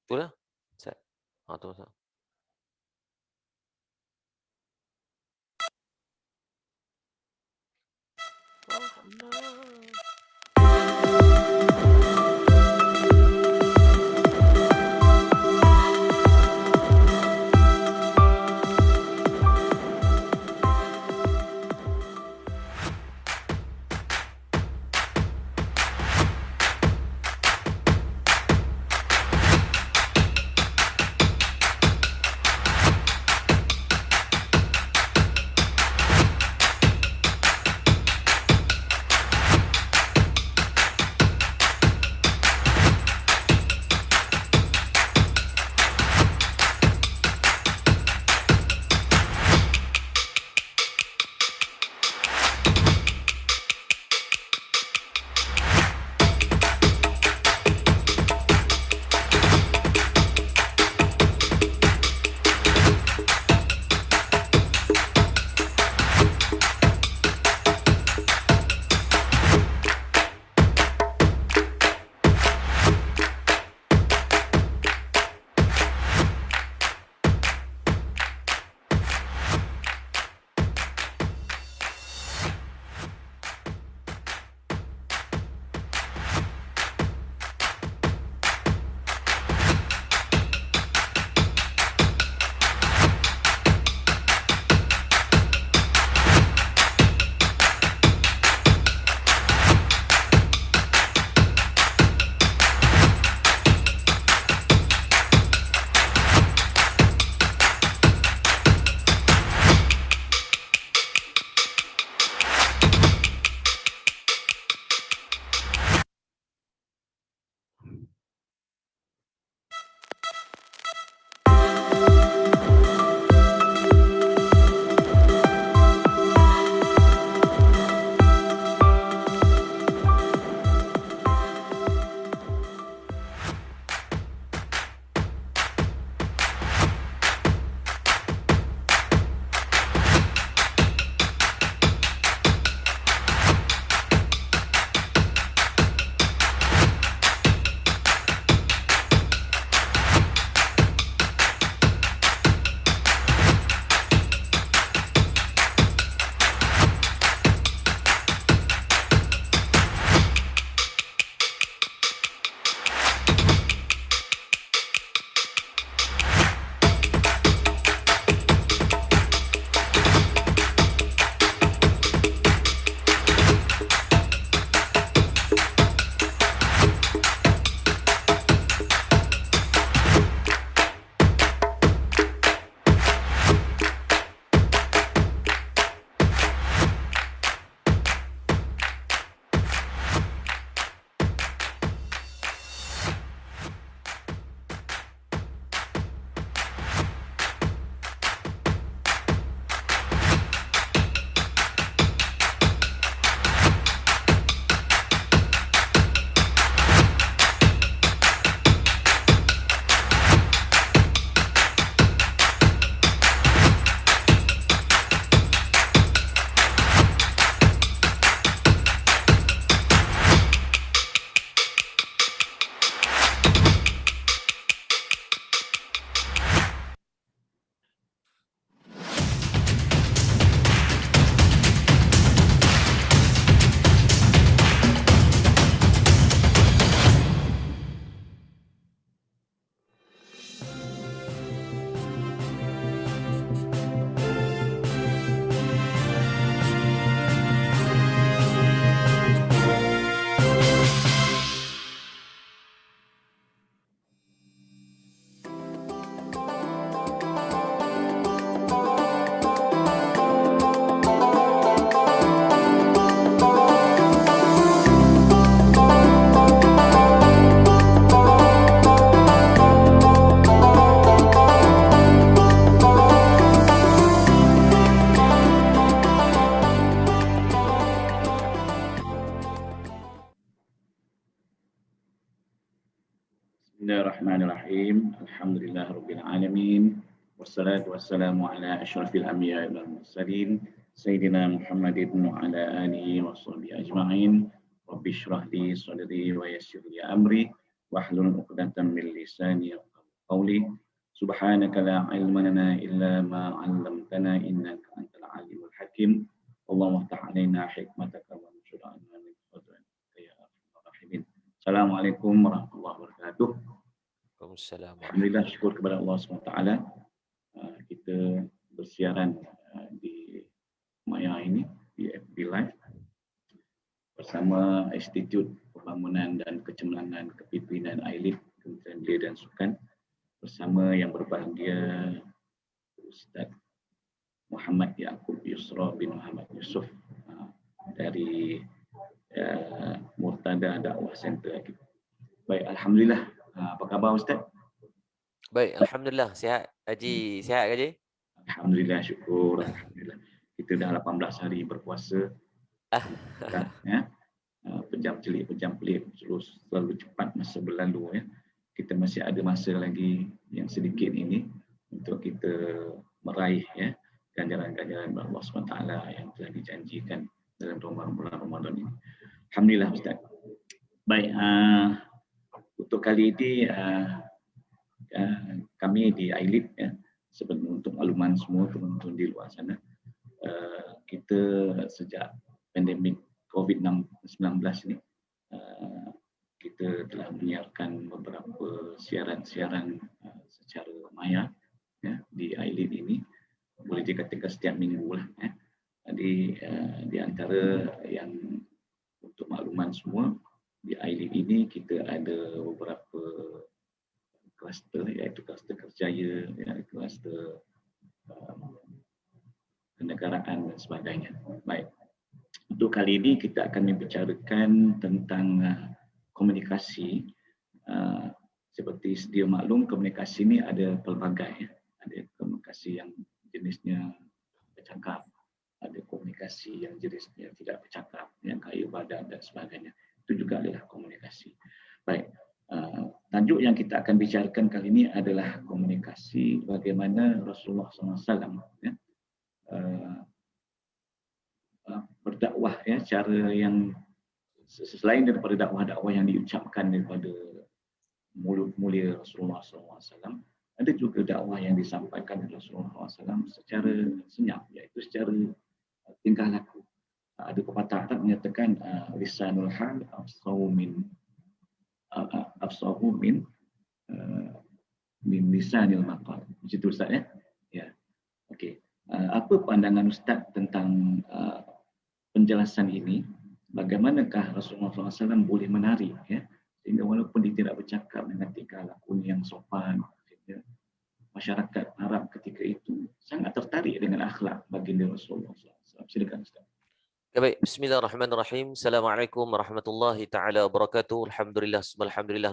Udah? Saya tunggu Kak. Bismillahirrahmanirrahim. Alhamdulillahirabbil alamin. Wassalatu wassalamu ala asyrafil anbiya'i wal mursalin sayyidina Muhammadin wa ala alihi wa sahbihi ajma'in. Rabbi shrah li sadri wa yassir li amri wahlul 'uqdatam min lisani yafqahu qawli. Subhanaka la ilma lana illa ma 'allamtana innaka antal alimul hakim. Allahumma ftah 'alaina hikmataka wa anshur 'anna min fadlika ya arhamar rahimin. Assalamualaikum warahmatullahi wabarakatuh. Waalaikumsalam Alhamdulillah, warahmatullahi syukur kepada Allah SWT. Kita bersiaran di Maya ini, di FB Live, bersama Institut Pembangunan dan Kecemerlangan Kepimpinan AILID, Kementerian Belia dan Sukan, bersama yang berbahagia Ustaz Muhammad Yaakob Yusra bin Muhammad Yusuf dari Murtada Dakwah Center. Baik, Alhamdulillah. Apa khabar Ustaz? Baik, Alhamdulillah. Sihat. Haji, sihat ke Haji? Alhamdulillah, syukur. Alhamdulillah. Kita dah 18 hari berpuasa. Ya. Pejam pelik selalu cepat masa berlalu, ya. Kita masih ada masa lagi yang sedikit ini untuk kita meraih, ya, ganjaran-ganjaran Allah SWT yang telah dijanjikan dalam bulan Ramadan ini. Alhamdulillah Ustaz. Baik, untuk kali ini kami di AILID, ya, sebenarnya untuk makluman semua penonton di luar sana, kita sejak pandemik COVID-19 ini, kita telah menyiarkan beberapa siaran-siaran secara maya, ya, di AILID ini. Boleh dikatakan setiap minggu lah, ya. Jadi di antara yang untuk makluman semua, di AILID ini kita ada beberapa kluster, iaitu kluster kerjaya, ya, kluster kenegaraan dan sebagainya. Baik. Untuk kali ini kita akan membicarakan tentang komunikasi. Seperti sedia maklum, komunikasi ini ada pelbagai, ya. Ada komunikasi yang jenisnya bercakap, ada komunikasi yang jenisnya tidak bercakap, yang kaya badan dan sebagainya. Itu juga adalah komunikasi. Baik. Tajuk yang kita akan bicarakan kali ini adalah komunikasi bagaimana Rasulullah SAW, ya, berdakwah, ya, cara yang selain daripada dakwah-dakwah yang diucapkan daripada mulut mulia Rasulullah SAW, ada juga dakwah yang disampaikan oleh Rasulullah SAW secara senyap, iaitu secara tingkah laku. Ada pepatah Arab menyatakan lisanul hal afsahu min lisanil maqal. Begitu Ustaz, ya? Ya. Okey. Apa pandangan Ustaz tentang penjelasan ini? Bagaimanakah Rasulullah SAW boleh menarik, ya, sehingga walaupun dia tidak bercakap dengan tingkah lakunya yang sopan, sehingga masyarakat Arab ketika itu sangat tertarik dengan akhlak baginda Rasulullah SAW. Silakan Ustaz. Baik, bismillahirrahmanirrahim. Assalamualaikum warahmatullahi taala wabarakatuh. Alhamdulillah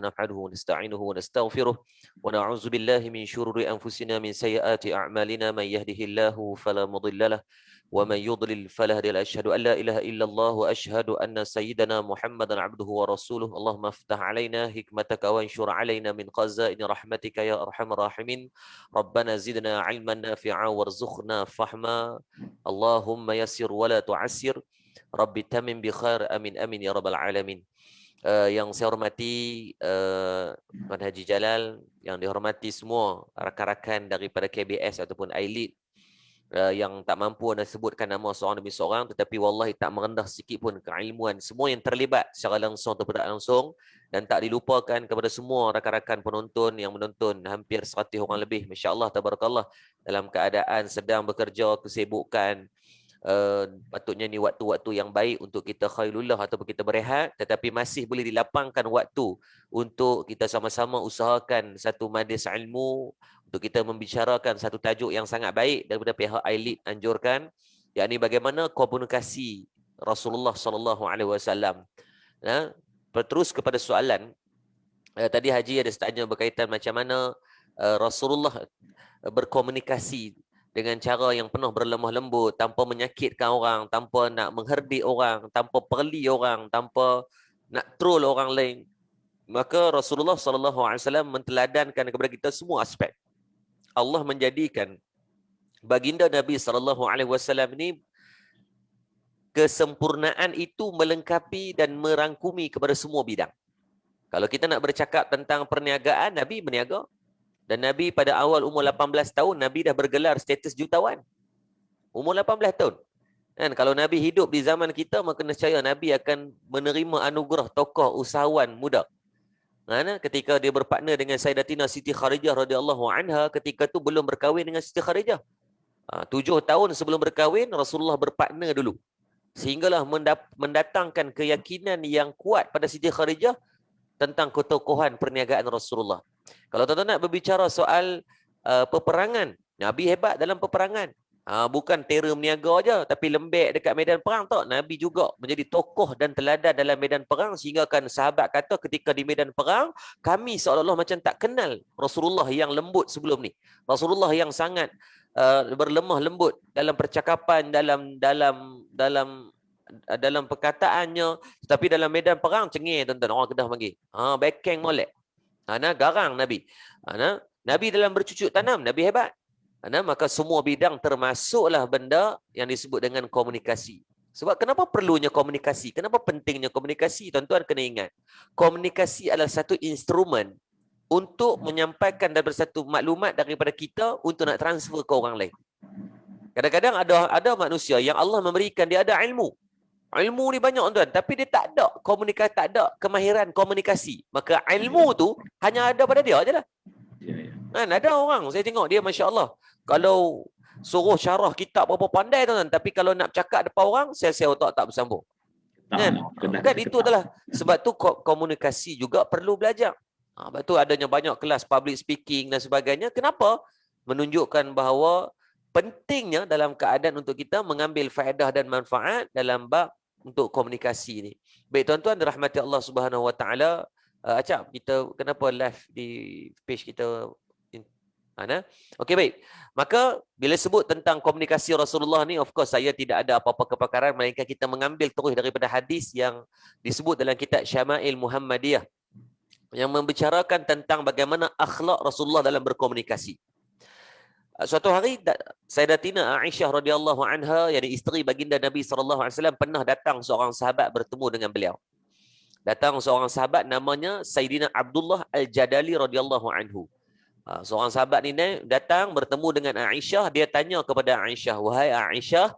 nahmaduhu wa nasta'inuhu wa nastaghfiruh wa na'udzu billahi min syururi anfusina min sayyiati a'malina may yahdihillahu fala mudhillalah wa may yudlil fala hadiyalah. Asyhadu an la ilaha illallah wa asyhadu anna sayyidana Muhammadan 'abduhu wa rasuluh. Allahumma iftah 'alaina hikmataka wa anshur 'alaina min khazaini rahmatika ya arhamar rahimin. Rabbana zidna 'ilman nafi'a warzuqna fahma. Allahumma yassir wa la tu'assir. Rabbi tamim bi khair, amin amin ya rabbal alamin. Yang saya hormati Tuan Haji Jalal, yang dihormati semua rakan-rakan daripada KBS ataupun AILID, yang tak mampu anda sebutkan nama seorang demi seorang, tetapi wallahi tak merendah sikit pun keilmuan semua yang terlibat secara langsung atau tidak langsung, dan tak dilupakan kepada semua rakan-rakan penonton yang menonton hampir 100 orang lebih, masya-Allah tabarakallah, dalam keadaan sedang bekerja, kesibukan. Patutnya ni waktu-waktu yang baik untuk kita khairullah ataupun kita berehat, tetapi masih boleh dilapangkan waktu untuk kita sama-sama usahakan satu majlis ilmu, untuk kita membicarakan satu tajuk yang sangat baik daripada pihak AILID anjurkan, yakni bagaimana komunikasi Rasulullah SAW. Terus kepada soalan tadi Haji ada tanya berkaitan macam mana Rasulullah berkomunikasi dengan cara yang penuh berlemah lembut, tanpa menyakitkan orang, tanpa nak mengherdik orang, tanpa perli orang, tanpa nak troll orang lain. Maka Rasulullah SAW menteladankan kepada kita semua aspek. Allah menjadikan baginda Nabi SAW ini, kesempurnaan itu melengkapi dan merangkumi kepada semua bidang. Kalau kita nak bercakap tentang perniagaan, Nabi berniaga. Dan Nabi pada awal umur 18 tahun, Nabi dah bergelar status jutawan. Umur 18 tahun. Kan, kalau Nabi hidup di zaman kita, maka nescaya Nabi akan menerima anugerah tokoh usahawan muda. Mana ketika dia berpartner dengan Sayyidatina Siti Khadijah radhiyallahu anha, ketika tu belum berkahwin dengan Siti Khadijah. 7 tahun sebelum berkahwin, Rasulullah berpartner dulu. Sehinggalah mendatangkan keyakinan yang kuat pada Siti Khadijah tentang ketokohan perniagaan Rasulullah. Kalau tuan-tuan nak berbicara soal peperangan, Nabi hebat dalam peperangan. Bukan terror meniaga aja, tapi lembek dekat medan perang tak. Nabi juga menjadi tokoh dan teladan dalam medan perang, sehingga kan sahabat kata ketika di medan perang, kami seolah-olah macam tak kenal Rasulullah yang lembut sebelum ni. Rasulullah yang sangat berlemah lembut dalam percakapan, dalam perkataannya, tapi dalam medan perang cengih tuan-tuan, orang Kedah panggil. Backhand molek. Garang Nabi. Nabi dalam bercucuk tanam, Nabi hebat. Maka semua bidang termasuklah benda yang disebut dengan komunikasi. Sebab kenapa perlunya komunikasi? Kenapa pentingnya komunikasi? Tuan-tuan kena ingat. Komunikasi adalah satu instrumen untuk menyampaikan daripada satu maklumat daripada kita untuk nak transfer ke orang lain. Kadang-kadang ada manusia yang Allah memberikan, dia ada ilmu. Ilmu ni banyak tuan, tapi dia tak ada komunikasi, tak ada kemahiran komunikasi. Maka ilmu tu hanya ada pada dia je lah. Kan, ada orang, saya tengok dia Masya Allah. Kalau suruh syarah kitab berapa pandai tuan, tapi kalau nak cakap depan orang, sel-sel otak tak bersambung. Kan itu adalah sebab tu komunikasi juga perlu belajar. Sebab tu adanya banyak kelas public speaking dan sebagainya. Kenapa? Menunjukkan bahawa pentingnya dalam keadaan untuk kita mengambil faedah dan manfaat dalam bab untuk komunikasi ni. Baik tuan-tuan dirahmati Allah Subhanahu Wa Taala. Acap, kita kenapa live di page kita? Okey, baik. Maka bila sebut tentang komunikasi Rasulullah ni, of course saya tidak ada apa-apa kepakaran, melainkan kita mengambil terus daripada hadis yang disebut dalam kitab Syama'il Muhammadiyah yang membicarakan tentang bagaimana akhlak Rasulullah dalam berkomunikasi. Suatu hari Sayyidatina Aisyah radhiyallahu anha, yang isteri baginda Nabi sallallahu alaihi wasallam, pernah datang seorang sahabat bertemu dengan beliau. Datang seorang sahabat namanya Sayyidina Abdullah Al-Jadali radhiyallahu anhu. Seorang sahabat ni datang bertemu dengan Aisyah, dia tanya kepada Aisyah, "Wahai Aisyah,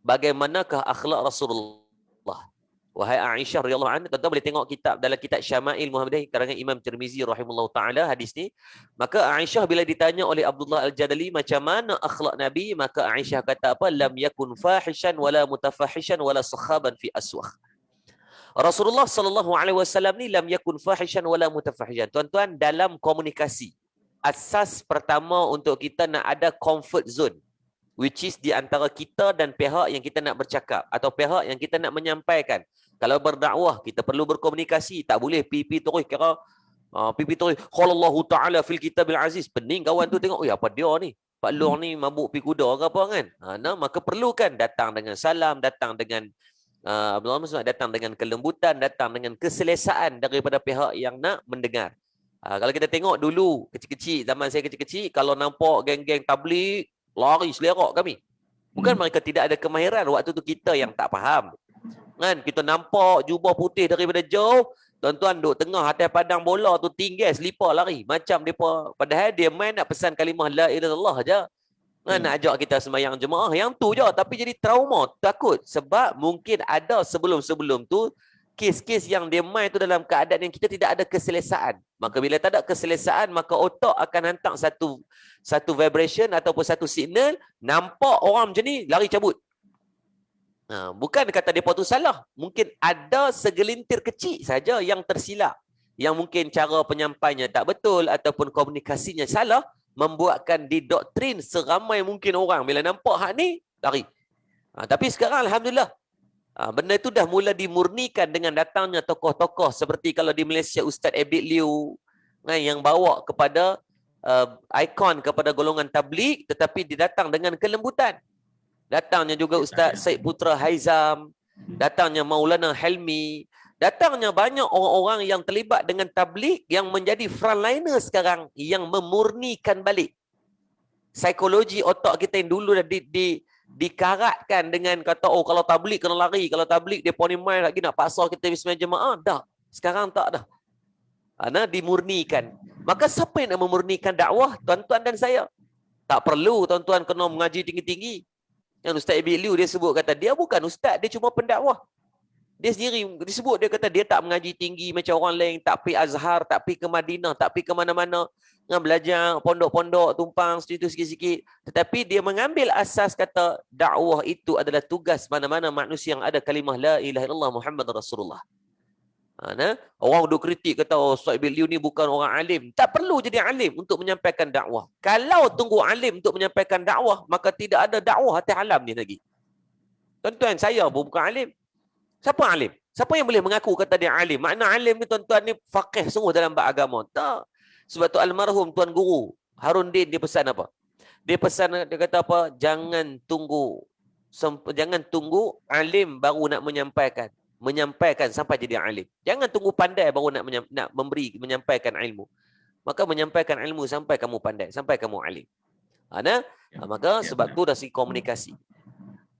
bagaimanakah akhlak Rasulullah?" Wahai Aisyah radhiyallahu anha, tuan-tuan boleh tengok dalam kitab Syama'il Muhammadiyah karangan Imam Tirmizi rahimahullahu taala hadis ni. Maka Aisyah bila ditanya oleh Abdullah Al-Jadali macam mana akhlak Nabi, maka Aisyah kata apa? Lam yakun fahishan wala mutafahishan wala sakhaban fi aswakh. Rasulullah sallallahu alaihi wasallam ni lam yakun fahishan wala mutafahishan. Tuan-tuan, dalam komunikasi, asas pertama untuk kita nak ada comfort zone, which is di antara kita dan pihak yang kita nak bercakap atau pihak yang kita nak menyampaikan. Kalau berdakwah, kita perlu berkomunikasi, tak boleh pipi terus kira pipi terus qala Allah taala fil kitabil aziz. Pening kawan tu tengok, apa dia ni? Pak Long ni mabuk pi kuda ke apa kan? Maka perlukan datang dengan salam, datang dengan datang dengan kelembutan, datang dengan keselesaan daripada pihak yang nak mendengar. Kalau kita tengok dulu kecil-kecil, zaman saya kecil-kecil, kalau nampak geng-geng tabligh, lari selerak kami. Bukan mereka tidak ada kemahiran, waktu tu kita yang tak faham. Kan, kita nampak jubah putih daripada jauh, tuan-tuan duduk tengah atas padang bola tu, tinggal selipar lari macam depa, padahal dia main nak pesan kalimah la ilaha illallah aja. Nak ajak kita sembahyang jemaah, yang tu je, tapi jadi trauma, takut. Sebab mungkin ada sebelum-sebelum tu kes-kes yang dia main tu dalam keadaan yang kita tidak ada keselesaan. Maka bila tak ada keselesaan, maka otak akan hantar satu vibration ataupun satu signal, nampak orang macam ni, lari cabut. Bukan kata mereka tu salah, mungkin ada segelintir kecil saja yang tersilap, yang mungkin cara penyampainya tak betul ataupun komunikasinya salah, membuatkan didoktrin seramai mungkin orang. Bila nampak hak ni, lari. Tapi sekarang Alhamdulillah, benda itu dah mula dimurnikan dengan datangnya tokoh-tokoh seperti kalau di Malaysia Ustaz Abid Liu, yang bawa kepada ikon kepada golongan tabligh, tetapi didatang dengan kelembutan. Datangnya juga Ustaz Syed Putra Haizam, datangnya Maulana Helmi, datangnya banyak orang-orang yang terlibat dengan tabligh yang menjadi frontliner sekarang, yang memurnikan balik psikologi otak kita yang dulu dah dikaratkan dengan kata, kalau tabligh kena lari, kalau tabligh dia poni main lagi nak paksa kita bismillah jemaah. Dah, sekarang tak dah. dimurnikan. Maka siapa yang nak memurnikan dakwah? Tuan-tuan dan saya. Tak perlu tuan-tuan kena mengaji tinggi-tinggi. Yang Ustaz Ibn Liu dia sebut, kata dia bukan ustaz, dia cuma pendakwah. Dia sendiri disebut, dia kata dia tak mengaji tinggi macam orang lain, tak pergi Azhar, tak pergi ke Madinah, tak pergi ke mana-mana, belajar pondok-pondok tumpang situ sikit-sikit. Tetapi dia mengambil asas kata dakwah itu adalah tugas mana-mana manusia yang ada kalimah la ilaha illallah Muhammad Rasulullah. Orang duk kritik kata Ustaz Ibn Liu ni bukan orang alim. Tak perlu jadi alim untuk menyampaikan dakwah. Kalau tunggu alim untuk menyampaikan dakwah, maka tidak ada dakwah atas alam ni lagi. Tuan-tuan, saya pun bukan alim. Siapa alim? Siapa yang boleh mengaku kata dia alim? Makna alim ni tuan-tuan ni faqih sungguh dalam bab agama. Tak. Sebab tu almarhum Tuan Guru Harun Din dia pesan apa? Dia pesan, dia kata apa? Jangan tunggu alim baru nak menyampaikan sampai jadi alim. Jangan tunggu pandai baru nak menyampaikan ilmu. Maka menyampaikan ilmu sampai kamu pandai, sampai kamu alim. Maka sebab tu dari segi komunikasi.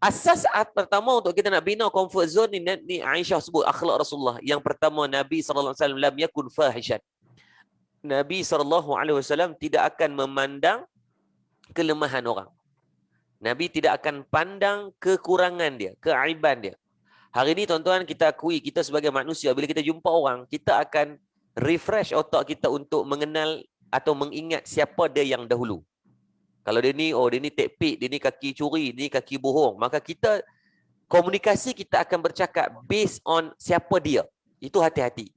Asas pertama untuk kita nak bina comfort zone ni Aisyah sebut akhlak Rasulullah. Yang pertama, Nabi sallallahu alaihi wasallam lam yakun fahishan. Nabi sallallahu alaihi wasallam tidak akan memandang kelemahan orang. Nabi tidak akan pandang kekurangan dia, keaiban dia. Hari ini tuan-tuan, kita akui kita sebagai manusia bila kita jumpa orang, kita akan refresh otak kita untuk mengenal atau mengingat siapa dia yang dahulu. Kalau dia ni tekpik, dia ni kaki curi, dia ni kaki bohong, maka kita komunikasi kita akan bercakap based on siapa dia. Itu hati-hati.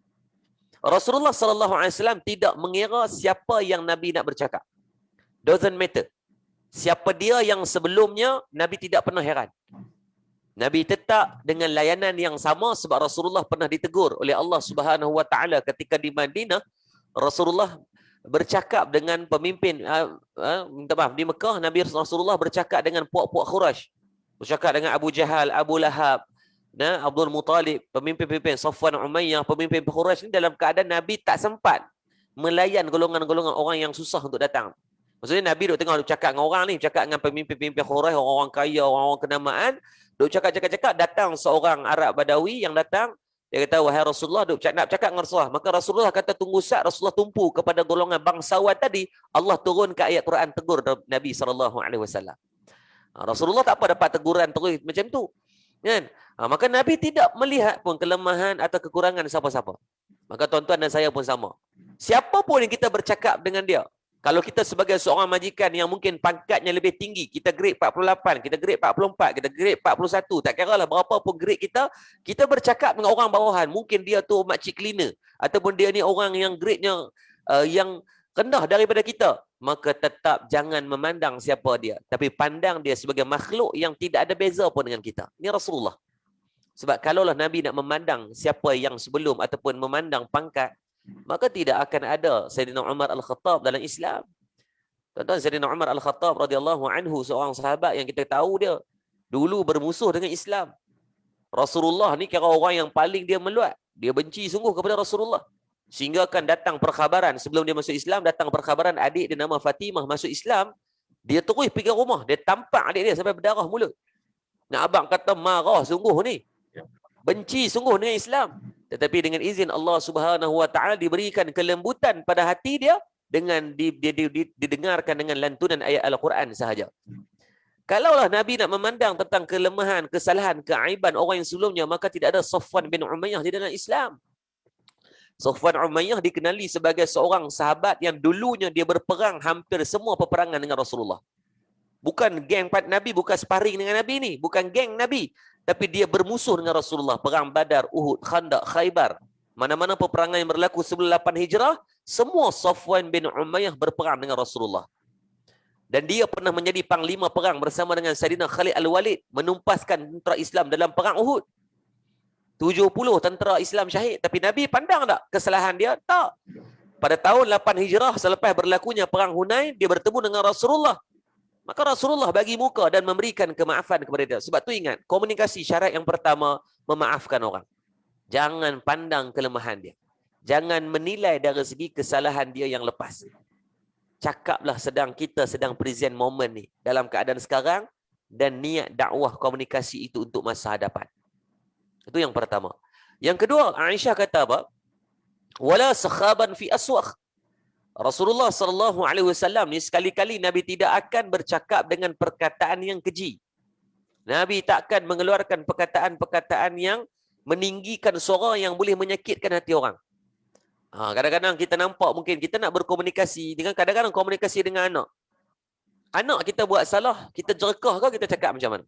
Rasulullah sallallahu alaihi wasallam tidak mengira siapa yang Nabi nak bercakap. Doesn't matter. Siapa dia yang sebelumnya, Nabi tidak pernah heran. Nabi tetap dengan layanan yang sama sebab Rasulullah pernah ditegur oleh Allah Subhanahu wa taala ketika di Madinah. Rasulullah bercakap dengan pemimpin di Mekah, Nabi Rasulullah bercakap dengan puak-puak Quraisy. Bercakap dengan Abu Jahal, Abu Lahab, Abdul Muttalib, pemimpin-pemimpin Safwan, Umayyah, pemimpin Quraisy ni dalam keadaan Nabi tak sempat melayan golongan-golongan orang yang susah untuk datang. Maksudnya Nabi duk tengah cakap dengan orang ni, cakap dengan pemimpin-pemimpin Quraisy, orang-orang kaya, orang-orang kenamaan, duk cakap, datang seorang Arab Badawi yang datang. Dia kata, wahai Rasulullah, nak cakap dengan Rasulullah. Maka Rasulullah kata, tunggu saat. Rasulullah tumpu kepada golongan bangsawan tadi. Allah turun ke ayat Quran tegur Nabi SAW. Rasulullah tak apa dapat teguran terus macam tu. Kan? Maka Nabi tidak melihat pun kelemahan atau kekurangan siapa-siapa. Maka tuan-tuan dan saya pun sama. Siapa pun yang kita bercakap dengan dia, kalau kita sebagai seorang majikan yang mungkin pangkatnya lebih tinggi, kita grade 48, kita grade 44, kita grade 41, tak kira lah berapa pun grade kita bercakap dengan orang bawahan, mungkin dia tu makcik cleaner, ataupun dia ni orang yang grade-nya yang rendah daripada kita, maka tetap jangan memandang siapa dia, tapi pandang dia sebagai makhluk yang tidak ada beza pun dengan kita. Ini Rasulullah. Sebab kalaulah Nabi nak memandang siapa yang sebelum ataupun memandang pangkat, maka tidak akan ada Sayyidina Umar Al-Khattab dalam Islam. Tuan-tuan, Sayyidina Umar Al-Khattab radhiyallahu anhu seorang sahabat yang kita tahu dia dulu bermusuh dengan Islam. Rasulullah ni kira orang yang paling dia meluat. Dia benci sungguh kepada Rasulullah. Sehingga kan datang perkhabaran sebelum dia masuk Islam, datang perkhabaran adik dia nama Fatimah masuk Islam. Dia terus pergi rumah, dia tampak adik dia sampai berdarah mulut. Nak abang kata marah sungguh ni. Benci sungguh dengan Islam. Tetapi dengan izin Allah Subhanahu wa taala diberikan kelembutan pada hati dia dengan didengarkan dengan lantunan ayat Al-Quran sahaja. Kalaulah Nabi nak memandang tentang kelemahan, kesalahan, keaiban orang yang sebelumnya, maka tidak ada Safwan bin Umayyah di dalam Islam. Safwan Umayyah dikenali sebagai seorang sahabat yang dulunya dia berperang hampir semua peperangan dengan Rasulullah. Bukan geng Nabi, bukan sparring dengan Nabi ni, bukan geng Nabi. Tapi dia bermusuh dengan Rasulullah. Perang Badar, Uhud, Khandaq, Khaybar. Mana-mana peperangan yang berlaku sebelum 8 Hijrah, semua Safwan bin Umayyah berperang dengan Rasulullah. Dan dia pernah menjadi panglima perang bersama dengan Sayyidina Khalid Al-Walid, menumpaskan tentera Islam dalam perang Uhud. 70 tentera Islam syahid. Tapi Nabi pandang tak kesalahan dia? Tak. Pada tahun 8 Hijrah, selepas berlakunya perang Hunain, dia bertemu dengan Rasulullah. Maka Rasulullah bagi muka dan memberikan kemaafan kepada dia. Sebab tu ingat, komunikasi syarat yang pertama, memaafkan orang. Jangan pandang kelemahan dia. Jangan menilai dari segi kesalahan dia yang lepas. Cakaplah kita sedang present moment ni dalam keadaan sekarang dan niat dakwah komunikasi itu untuk masa hadapan. Itu yang pertama. Yang kedua, Aisyah kata apa? wala sakhaban fi aswaq. Rasulullah sallallahu alaihi wasallam ni sekali-kali Nabi tidak akan bercakap dengan perkataan yang keji. Nabi takkan mengeluarkan perkataan-perkataan yang meninggikan suara yang boleh menyakitkan hati orang. Kadang-kadang kita nampak mungkin kita nak berkomunikasi dengan kadang-kadang komunikasi dengan anak. Anak kita buat salah, kita jerkah ke kita cakap macam mana?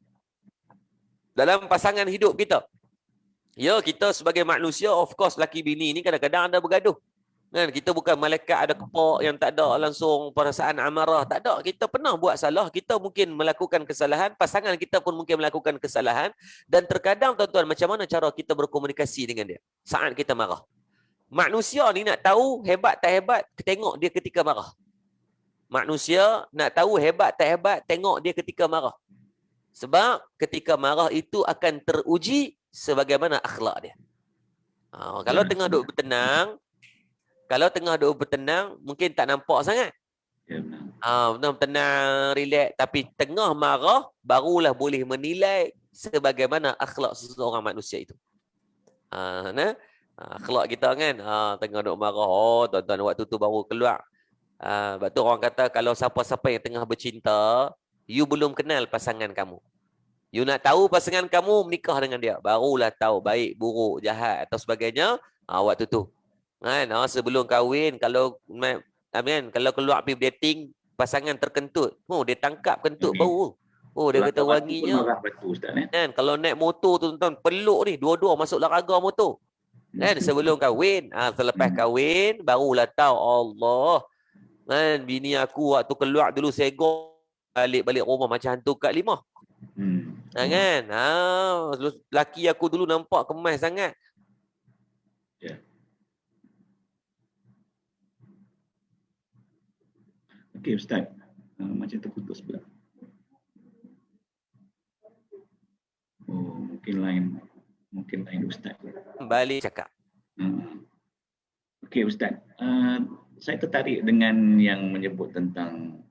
Dalam pasangan hidup kita. Ya, kita sebagai manusia, of course laki bini ni kadang-kadang ada bergaduh. Kan, kita bukan malaikat ada kepak yang tak ada langsung perasaan amarah, tak ada. Kita pernah buat salah, kita mungkin melakukan kesalahan, pasangan kita pun mungkin melakukan kesalahan, dan terkadang tuan-tuan macam mana cara kita berkomunikasi dengan dia saat kita marah. Manusia ni nak tahu hebat tak hebat, tengok dia ketika marah. Manusia nak tahu hebat tak hebat, tengok dia ketika marah. Sebab ketika marah itu akan teruji sebagaimana akhlak dia. Kalau tengah duduk bertenang, mungkin tak nampak sangat. Tenang, relax. Tapi tengah marah, barulah boleh menilai sebagaimana akhlak seseorang manusia itu. Akhlak kita kan, tengah duduk marah, tuan-tuan waktu tu baru keluar. Sebab tu orang kata, kalau siapa-siapa yang tengah bercinta, you belum kenal pasangan kamu. You nak tahu pasangan kamu menikah dengan dia, barulah tahu baik, buruk, jahat atau sebagainya. Waktu tu. Kan? Sebelum kahwin, kalau keluar pergi dating, pasangan terkentut. Dia tangkap kentut bau. Dia kata wanginya. Kan? Kalau naik motor tu, tuan-tuan, peluk ni, dua-dua masuk laraga motor. Kan? Sebelum kahwin. Selepas kahwin, barulah tahu, Allah. Kan? Bini aku waktu keluar dulu segor, balik rumah macam hantu kat lima. Kan? Laki aku dulu nampak kemas sangat. Yeah. Okey Ustaz, macam terputus pula. Mungkin lain Ustaz. Balik cakap. Okey Ustaz, saya tertarik dengan yang menyebut tentang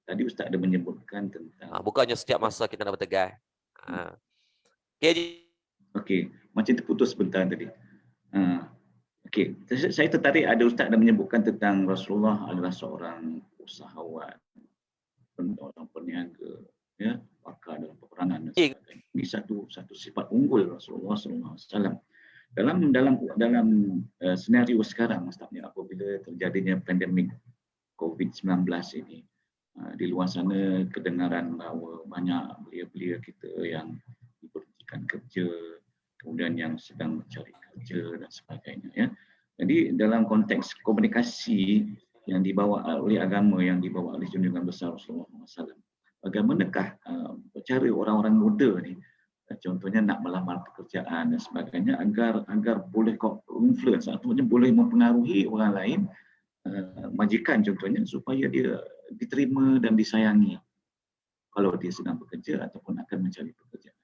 tadi Ustaz ada menyebutkan tentang bukannya setiap masa kita nak bertegas. Okey, macam terputus sebentar tadi. Okey, saya tertarik ada Ustaz ada menyebutkan tentang Rasulullah adalah seorang usahawan, orang peniaga, ya, pakar dalam peperangan dan sebagainya. Ini satu sifat unggul Rasulullah SAW. Dalam senario sekarang, Ustaznya, apabila terjadinya pandemik COVID-19 ini, di luar sana kedengaran bahawa banyak belia-belia kita yang diberhentikan kerja, kemudian yang sedang mencari kerja dan sebagainya, ya. Jadi dalam konteks komunikasi yang dibawa oleh agama, yang dibawa oleh junjungan besar Rasulullah SAW, bagaimanakah cara orang-orang muda ni, contohnya nak melamar pekerjaan dan sebagainya, agar boleh influence, artinya boleh mempengaruhi orang lain, majikan contohnya, supaya dia diterima dan disayangi kalau dia sedang bekerja ataupun akan mencari pekerjaan.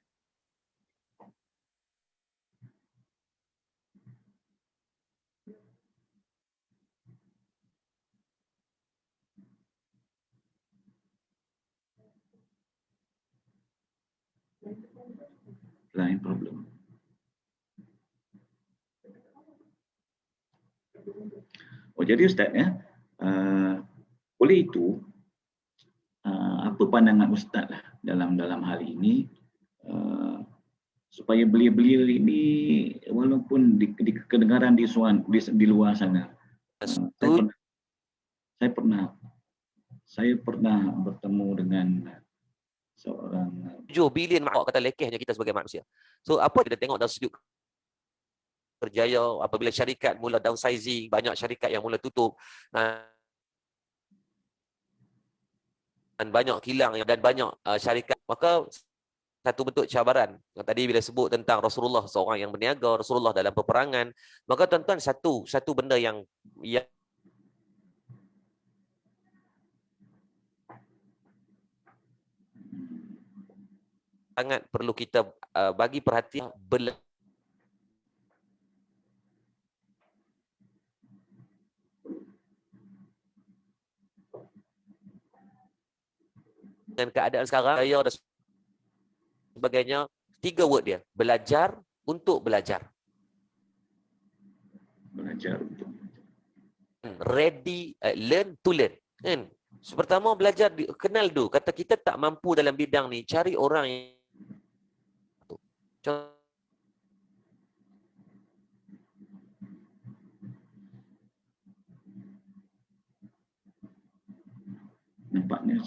Lain problem. Jadi Ustaz, ya, oleh itu apa pandangan Ustaz lah dalam hal ini, supaya belia-belia ini walaupun di kedengaran di luar sana, saya pernah bertemu dengan seorang 7 bilion kata lekehnya kita sebagai manusia. So apa kita tengok dalam sudut berjaya apabila syarikat mula downsizing, banyak syarikat yang mula tutup, dan banyak kilang dan banyak syarikat, maka satu bentuk cabaran. Tadi bila sebut tentang Rasulullah seorang yang berniaga, Rasulullah dalam peperangan, maka tuan-tuan satu benda yang sangat perlu kita bagi perhatian, dengan keadaan sekarang, saya dan sebagainya, 3 word dia, belajar untuk belajar. Belajar untuk ready, learn to learn. Kan? Pertama belajar, kenal dulu. Kata kita tak mampu dalam bidang ni, cari orang yang nampaknya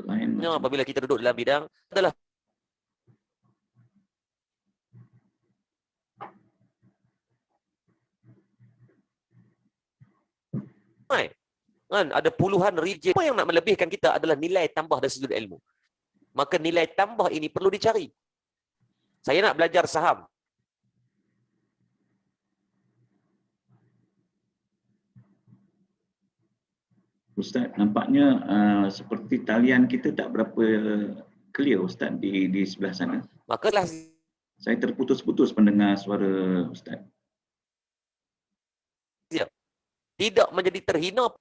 lain macam apabila kita duduk dalam bidang adalah kan, ada puluhan reject. Apa yang nak melebihkan kita adalah nilai tambah dari sudut ilmu. Maka nilai tambah ini perlu dicari. Saya nak belajar saham. Ustaz, nampaknya seperti talian kita tak berapa clear Ustaz di sebelah sana. Makalah saya terputus-putus mendengar suara Ustaz. Tidak menjadi terhina.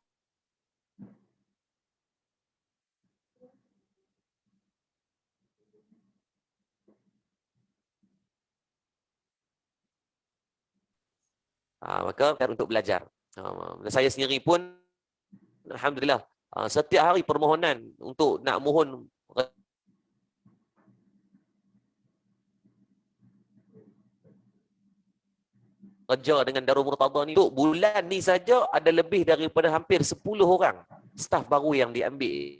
Maka untuk belajar. Saya sendiri pun alhamdulillah setiap hari permohonan untuk nak mohon kerja dengan Darul Murtada ni. Untuk bulan ni saja ada lebih daripada hampir 10 orang staf baru yang diambil.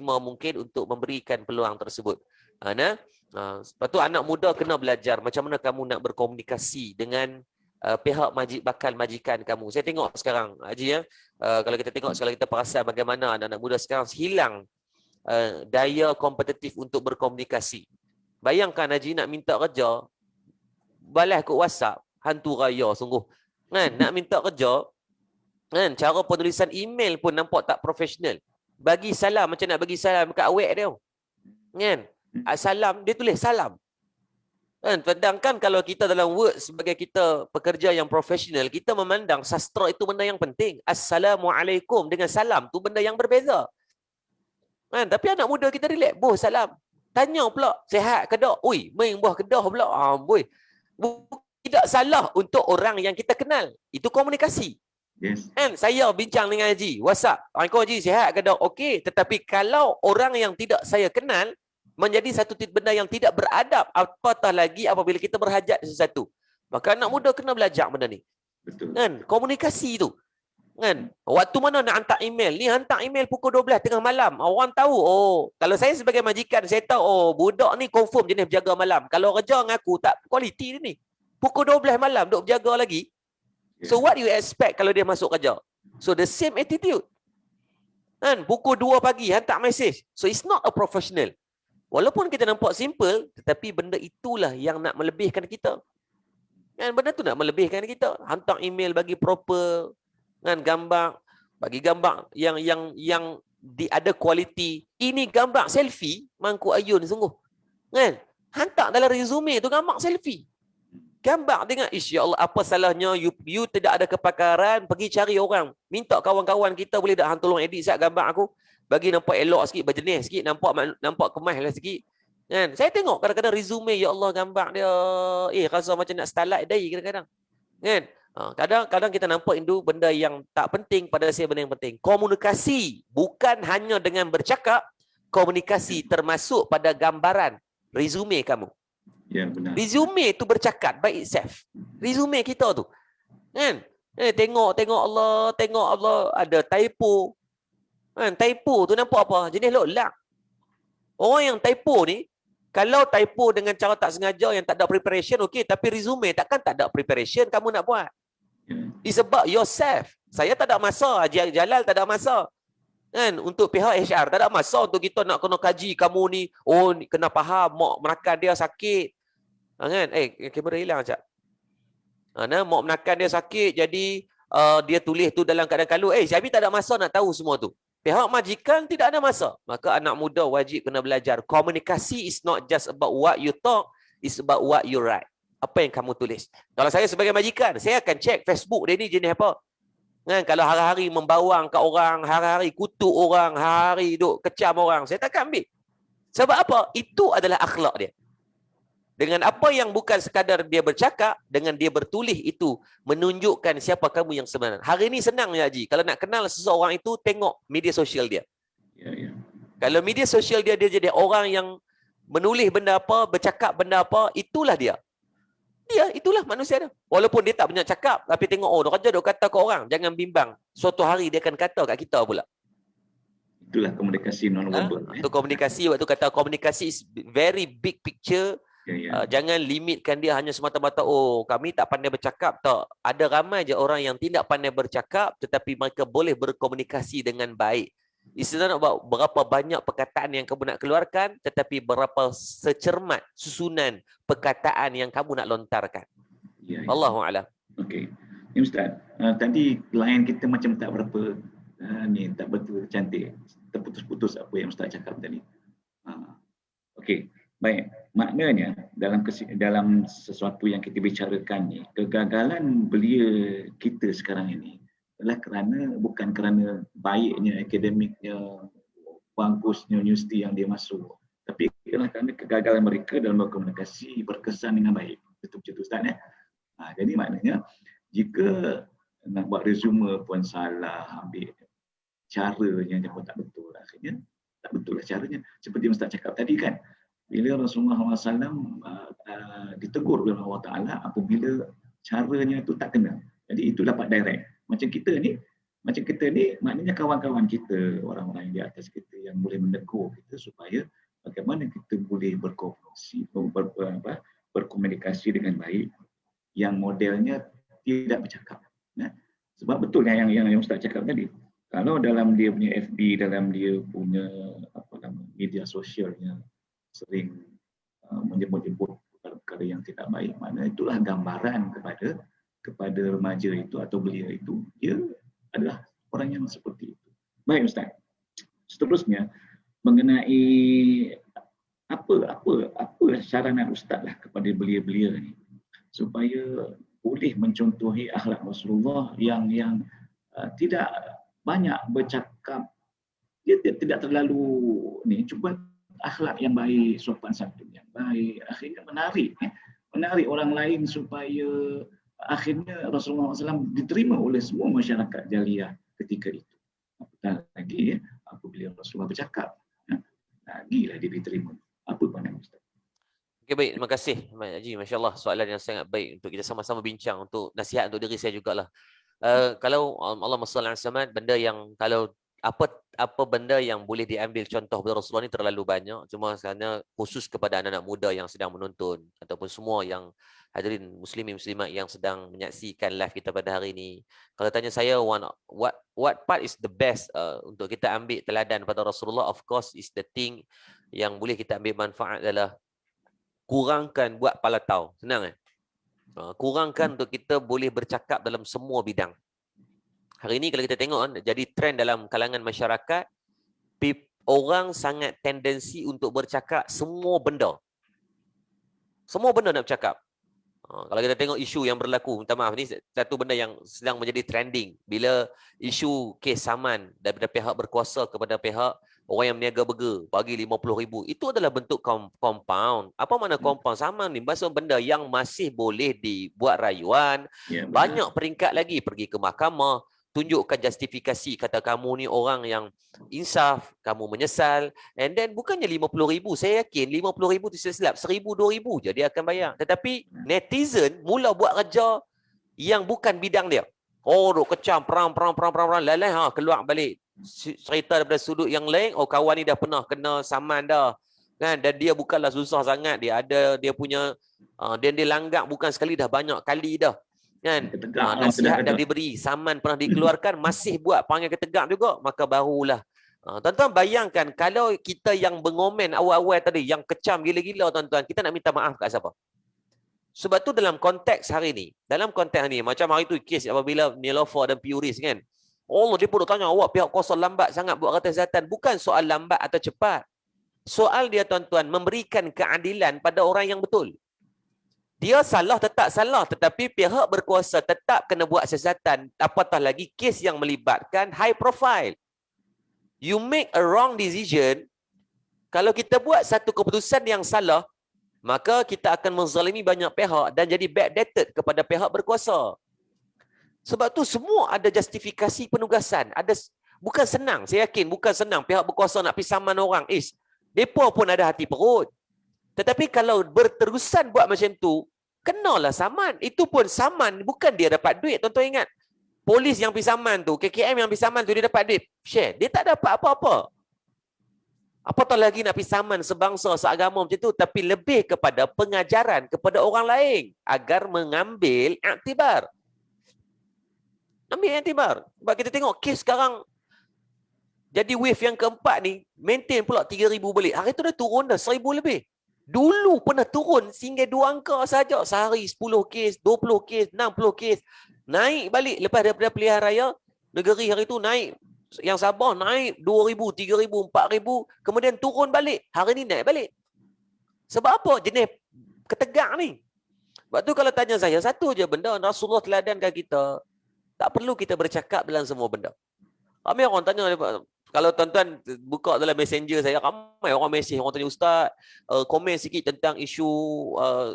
Mungkin untuk memberikan peluang tersebut. Lepas tu anak muda kena belajar macam mana kamu nak berkomunikasi dengan pihak bakal majikan kamu. Saya tengok sekarang, Haji, ya, kalau kita tengok sekarang, kita perasan bagaimana anak-anak muda sekarang hilang daya kompetitif untuk berkomunikasi. Bayangkan Haji nak minta kerja, balas kat WhatsApp, hantu raya sungguh. Kan? Nak minta kerja, kan? Cara penulisan email pun nampak tak profesional. Bagi salam macam nak bagi salam kat awek dia. Kan? Salam, dia tulis salam. Kan? Sedangkan kalau kita dalam Word sebagai kita pekerja yang profesional, kita memandang sastra itu benda yang penting. Assalamualaikum dengan salam tu benda yang berbeza. Kan? Tapi anak muda kita relax, boh salam. Tanya pula, sihat ke tak? Ui, main buah kedah pula. Boy. Tidak salah untuk orang yang kita kenal. Itu komunikasi. Yes. Kan? Saya bincang dengan Haji, WhatsApp. Assalamualaikum Haji, sihat ke tak? Okey. Tetapi kalau orang yang tidak saya kenal, menjadi satu benda yang tidak beradab, apatah lagi apabila kita berhajat sesuatu. Maka anak muda kena belajar benda ni. Betul. Kan? Komunikasi tu. Kan? Waktu mana nak hantar email? Ni hantar email pukul 12 tengah malam. Orang tahu, oh, kalau saya sebagai majikan, saya tahu, oh, budak ni confirm jenis berjaga malam. Kalau kerja dengan aku, tak kualiti dia ni. Pukul 12 malam, duk berjaga lagi. So what you expect kalau dia masuk kerja? So the same attitude. Kan? Pukul 2 pagi, hantar message. So it's not a professional. Walaupun kita nampak simple, tetapi benda itulah yang nak melebihkan kita. Kan? Benda tu nak melebihkan kita. Hantar email bagi proper, kan, gambar, bagi gambar yang ada kualiti. Ini gambar selfie, mangkuk ayun sungguh. Kan? Hantar dalam resume tu gambar selfie. Gambar dengan, ya Allah, apa salahnya you tidak ada kepakaran, pergi cari orang. Minta kawan-kawan kita boleh tak hang tolong edit siap gambar aku. Bagi nampak elok sikit, berjenis sikit, nampak kemas lah sikit. Kan? Saya tengok kadang-kadang resume, ya Allah, gambar dia rasa macam nak starlight day kadang-kadang. Kan? Kadang-kadang kita nampak itu benda yang tak penting, pada saya benda yang penting. Komunikasi bukan hanya dengan bercakap, komunikasi termasuk pada gambaran resume kamu. Ya, benar. Resume tu bercakap by itself. Resume kita tu. Kan? Tengok Allah ada typo. Kan? Typo tu nampak apa? Jenis lolak. Orang yang typo ni, kalau typo dengan cara tak sengaja yang tak ada preparation, okey, tapi resume takkan tak ada preparation kamu nak buat. It's about yourself. Saya tak ada masa, Haji Jalal tak ada masa. Kan? Untuk pihak HR tak ada masa untuk kita nak kena kaji kamu ni, oh ni kena faham mak menakan dia sakit. Kan? Kamera hilang Cak. Mak menakan dia sakit, jadi dia tulis tu dalam keadaan kalu. Syami tak ada masa nak tahu semua tu. Pihak majikan tidak ada masa. Maka anak muda wajib kena belajar. Komunikasi is not just about what you talk, it's about what you write. Apa yang kamu tulis. Kalau saya sebagai majikan, saya akan cek Facebook dia ni jenis apa. Kan kalau hari-hari membawang kat orang, hari-hari kutuk orang, hari-hari duk kecam orang, saya takkan ambil. Sebab apa? Itu adalah akhlak dia. Dengan apa yang bukan sekadar dia bercakap, dengan dia bertulis itu menunjukkan siapa kamu yang sebenar. Hari ini senang ya Haji. Kalau nak kenal seseorang itu, tengok media sosial dia. Kalau media sosial dia jadi orang yang menulis benda apa, bercakap benda apa, itulah dia. Itulah manusia dia. Walaupun dia tak banyak cakap, tapi tengok, oh, dia kata ke orang, jangan bimbang. Suatu hari dia akan kata kat kita pula. Itulah komunikasi non-verbal. Itu komunikasi, waktu kata komunikasi is very big picture. Jangan limitkan dia hanya semata-mata, oh, kami tak pandai bercakap. Tak. Ada ramai je orang yang tidak pandai bercakap, tetapi mereka boleh berkomunikasi dengan baik. Istilahnya berapa banyak perkataan yang kamu nak keluarkan, tetapi berapa secermat susunan perkataan yang kamu nak lontarkan. Allahu a'lam. Okey. Ni Ustaz, tadi line kita macam tak berapa tak betul cantik. Terputus-putus apa yang Ustaz cakap tadi. Okey. Baik. Maknanya dalam sesuatu yang kita bicarakan ni, kegagalan belia kita sekarang ini adalah bukan kerana baiknya akademiknya, bagusnya universiti yang dia masuk, tapi kerana kegagalan mereka dalam berkomunikasi berkesan dengan baik. Betul-betul Ustaz ya. Jadi maknanya jika nak buat resume pun salah, ambil caranya pun tak betul, akhirnya tak betul lah caranya. Seperti Ustaz cakap tadi kan, bila Rasulullah SAW ditegur oleh Allah Ta'ala apabila caranya itu tak kena. Jadi itu dapat direct. Macam kita ni, maknanya kawan-kawan kita, orang-orang yang di atas kita yang boleh menegur kita supaya bagaimana kita boleh berkomunikasi dengan baik, yang modelnya tidak bercakap. Sebab betul yang Ustaz cakap tadi. Kalau dalam dia punya FB, dalam dia punya media sosialnya sering menyebut-nyebut perkara yang tidak baik, maknanya itulah gambaran kepada remaja itu atau belia itu, dia adalah orang yang seperti itu. Baik Ustaz. Seterusnya mengenai apa saranan Ustaz lah kepada belia-belia ni supaya boleh mencontohi akhlak Rasulullah yang tidak banyak bercakap, dia tidak terlalu cuba akhlak yang baik, sopan santun yang baik, akhirnya menarik orang lain supaya akhirnya Rasulullah SAW diterima oleh semua masyarakat Jaliyah ketika itu. Apatah lagi apabila Rasulullah bercakap, lagilah dia diterima. Apa pandangan Ustaz? Okey, baik, terima kasih Haji. Masya Allah, soalan yang sangat baik untuk kita sama-sama bincang, untuk nasihat untuk diri saya jugalah. Kalau Allahumma salli ala Muhammad, benda yang kalau apa benda yang boleh diambil contoh dari Rasulullah ni terlalu banyak. Cuma kerana khusus kepada anak-anak muda yang sedang menonton ataupun semua yang hadirin muslimin muslimat yang sedang menyaksikan live kita pada hari ini. Kalau tanya saya what part is the best untuk kita ambil teladan pada Rasulullah, of course is the thing yang boleh kita ambil manfaat adalah kurangkan buat palatau. Senang kurangkan untuk kita boleh bercakap dalam semua bidang. Hari ini kalau kita tengok jadi trend dalam kalangan masyarakat, orang sangat tendensi untuk bercakap semua benda. Semua benda nak bercakap. Kalau kita tengok isu yang berlaku, minta maaf, ni satu benda yang sedang menjadi trending. Bila isu kes saman daripada pihak berkuasa kepada pihak orang yang berniaga burger, bagi 50,000. Itu adalah bentuk compound. Apa makna compound? Saman ni maksud benda yang masih boleh dibuat rayuan. Banyak peringkat lagi, pergi ke mahkamah, tunjukkan justifikasi, kata kamu ni orang yang insaf, kamu menyesal, and then bukannya 50,000, saya yakin 50,000 tu silap, 1,000, 2,000 je dia akan bayar. Tetapi netizen mula buat kerja yang bukan bidang dia. Oh, duk kecam, perang, lalai, keluar balik cerita daripada sudut yang lain. Oh, kawan ni dah pernah kena saman dah, kan? Dan dia bukanlah susah sangat, dia ada dia punya dia langgak bukan sekali, dah banyak kali dah, kan? Nasihat dah diberi, saman pernah dikeluarkan, masih buat panggil ketegak juga, maka barulah. Tuan-tuan bayangkan kalau kita yang mengomen awal-awal tadi, yang kecam gila-gila, tuan-tuan, kita nak minta maaf kat siapa? Sebab tu dalam konteks hari ni, macam hari tu kes apabila Nilofer dan Puris, kan? Allah, dia pun tanya, awak pihak kuasa lambat sangat buat kata zatan. Bukan soal lambat atau cepat. Soal dia, tuan-tuan, memberikan keadilan pada orang yang betul. Dia salah tetap salah, tetapi pihak berkuasa tetap kena buat siasatan, apatah lagi kes yang melibatkan high profile. You make a wrong decision, kalau kita buat satu keputusan yang salah, maka kita akan menzalimi banyak pihak dan jadi backdated kepada pihak berkuasa. Sebab tu semua ada justifikasi penugasan. Bukan senang, saya yakin bukan senang pihak berkuasa nak pergi saman orang. Mereka pun ada hati perut. Tetapi kalau berterusan buat macam tu, kenalah saman. Itu pun saman, bukan dia dapat duit. Tuan-tuan ingat, polis yang pergi saman tu, KKM yang pergi saman tu, dia dapat duit. Share, dia tak dapat apa-apa. Apatah lagi nak pergi saman sebangsa, seagama macam tu, tapi lebih kepada pengajaran kepada orang lain agar mengambil iktibar. Ambil iktibar. Sebab kita tengok kes sekarang jadi wave yang keempat ni, maintain pula 3,000 balik. Hari tu dah turun dah 1,000 lebih. Dulu pernah turun sehingga 2 angka saja. Sehari 10 kes, 20 kes, 60 kes. Naik balik lepas daripada pilihan raya, negeri hari tu naik. Yang Sabah naik 2,000, 3,000, 4,000. Kemudian turun balik. Hari ni naik balik. Sebab apa jenis ketegak ni? Sebab tu kalau tanya saya, satu je benda Rasulullah teladankan kita. Tak perlu kita bercakap dalam semua benda. Ramai orang tanya, kalau tuan-tuan buka dalam messenger saya, ramai orang mesej, orang tanya, Ustaz, komen sikit tentang isu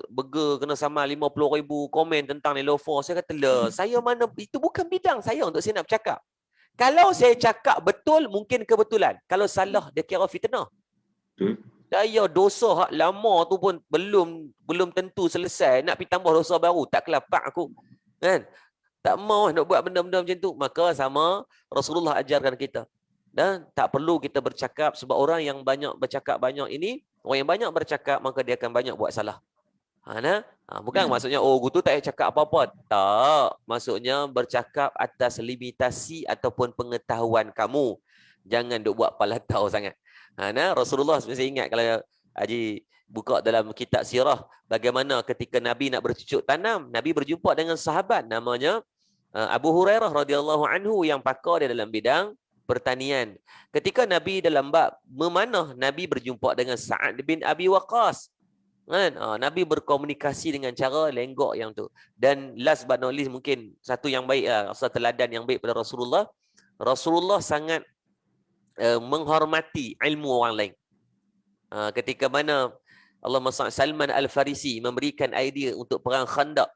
burger kena sama 50,000, komen tentang Nelofor. Saya kata, saya mana, itu bukan bidang saya untuk saya nak bercakap. Kalau saya cakap betul, mungkin kebetulan. Kalau salah, dia kira fitnah. Saya dosa hak lama tu pun belum tentu selesai. Nak pergi tambah dosa baru, tak kelapak aku. Kan? Tak mau nak buat benda-benda macam tu. Maka sama Rasulullah ajarkan kita. Dan tak perlu kita bercakap, sebab orang yang banyak bercakap banyak ini, orang yang banyak bercakap maka dia akan banyak buat salah. Bukan maksudnya gua tu tak payah cakap apa-apa. Tak, maksudnya bercakap atas limitasi ataupun pengetahuan kamu. Jangan duk buat palatau sangat. Rasulullah, saya ingat kalau Haji buka dalam kitab sirah, bagaimana ketika Nabi nak bercucuk tanam, Nabi berjumpa dengan sahabat namanya Abu Hurairah radhiyallahu anhu yang pakar dia dalam bidang pertanian. Ketika Nabi dalam bab memanah, Nabi berjumpa dengan Sa'ad bin Abi Waqqas. Kan? Nabi berkomunikasi dengan cara lenggok yang tu. Dan last but not least, mungkin satu yang baik, satu teladan yang baik pada Rasulullah. Rasulullah sangat menghormati ilmu orang lain. Ketika mana Allahumma Salman Al-Farisi memberikan idea untuk perang Khandaq.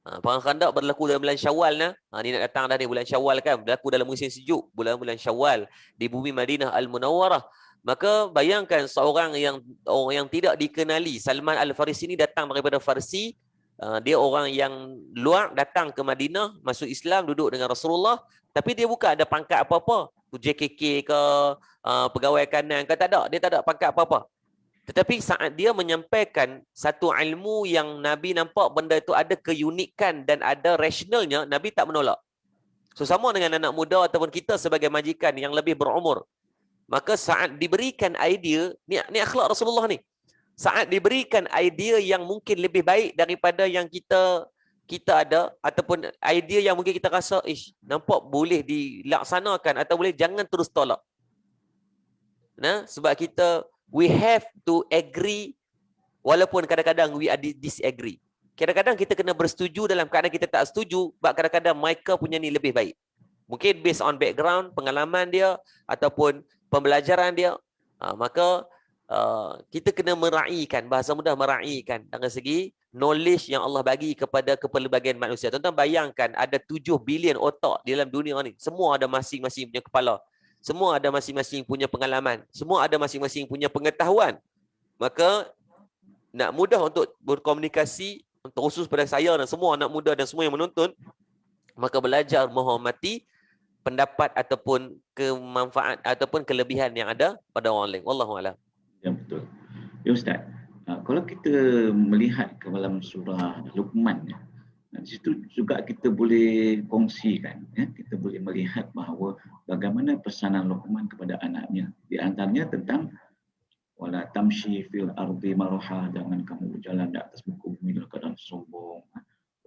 Perang Khandaq berlaku dalam bulan Syawal. Ni nak datang dah ni bulan Syawal kan. Berlaku dalam musim sejuk. Bulan Syawal di bumi Madinah Al-Munawwarah. Maka bayangkan seorang yang tidak dikenali. Salman Al-Farisi ni datang daripada Farsi. Dia orang yang luar, datang ke Madinah, masuk Islam, duduk dengan Rasulullah. Tapi dia bukan ada pangkat apa-apa. JKK ke, pegawai kanan ke, tak ada. Dia tak ada pangkat apa-apa. Tetapi saat dia menyampaikan satu ilmu yang Nabi nampak benda itu ada keunikan dan ada rasionalnya, Nabi tak menolak. So sama dengan anak muda ataupun kita sebagai majikan yang lebih berumur. Maka saat diberikan idea, ni akhlak Rasulullah ni. Saat diberikan idea yang mungkin lebih baik daripada yang kita ada, ataupun idea yang mungkin kita rasa nampak boleh dilaksanakan atau boleh, jangan terus tolak. Sebab kita we have to agree walaupun kadang-kadang we disagree. Kadang-kadang kita kena bersetuju dalam keadaan kita tak setuju, sebab kadang-kadang mereka punya ni lebih baik. Mungkin based on background, pengalaman dia ataupun pembelajaran dia. Maka kita kena meraihkan, bahasa mudah meraihkan dari segi knowledge yang Allah bagi kepada kepelbagaian manusia. Tuan-tuan bayangkan ada 7 bilion otak di dalam dunia ni. Semua ada masing-masing punya kepala. Semua ada masing-masing punya pengalaman. Semua ada masing-masing punya pengetahuan. Maka nak mudah untuk berkomunikasi, khusus pada saya dan semua anak muda dan semua yang menonton, maka belajar menghormati pendapat ataupun kemanfaat ataupun kelebihan yang ada pada orang lain. Wallahu a'lam. Ya, betul. Ya Ustaz, kalau kita melihat ke dalam surah Luqman, di situ juga kita boleh kongsikan, kita boleh melihat bahawa bagaimana pesanan Luqman kepada anaknya. Di antaranya tentang wala tamshi fil ardi maraha, jangan kamu berjalan di atas muka bumi dalam keadaan sombong.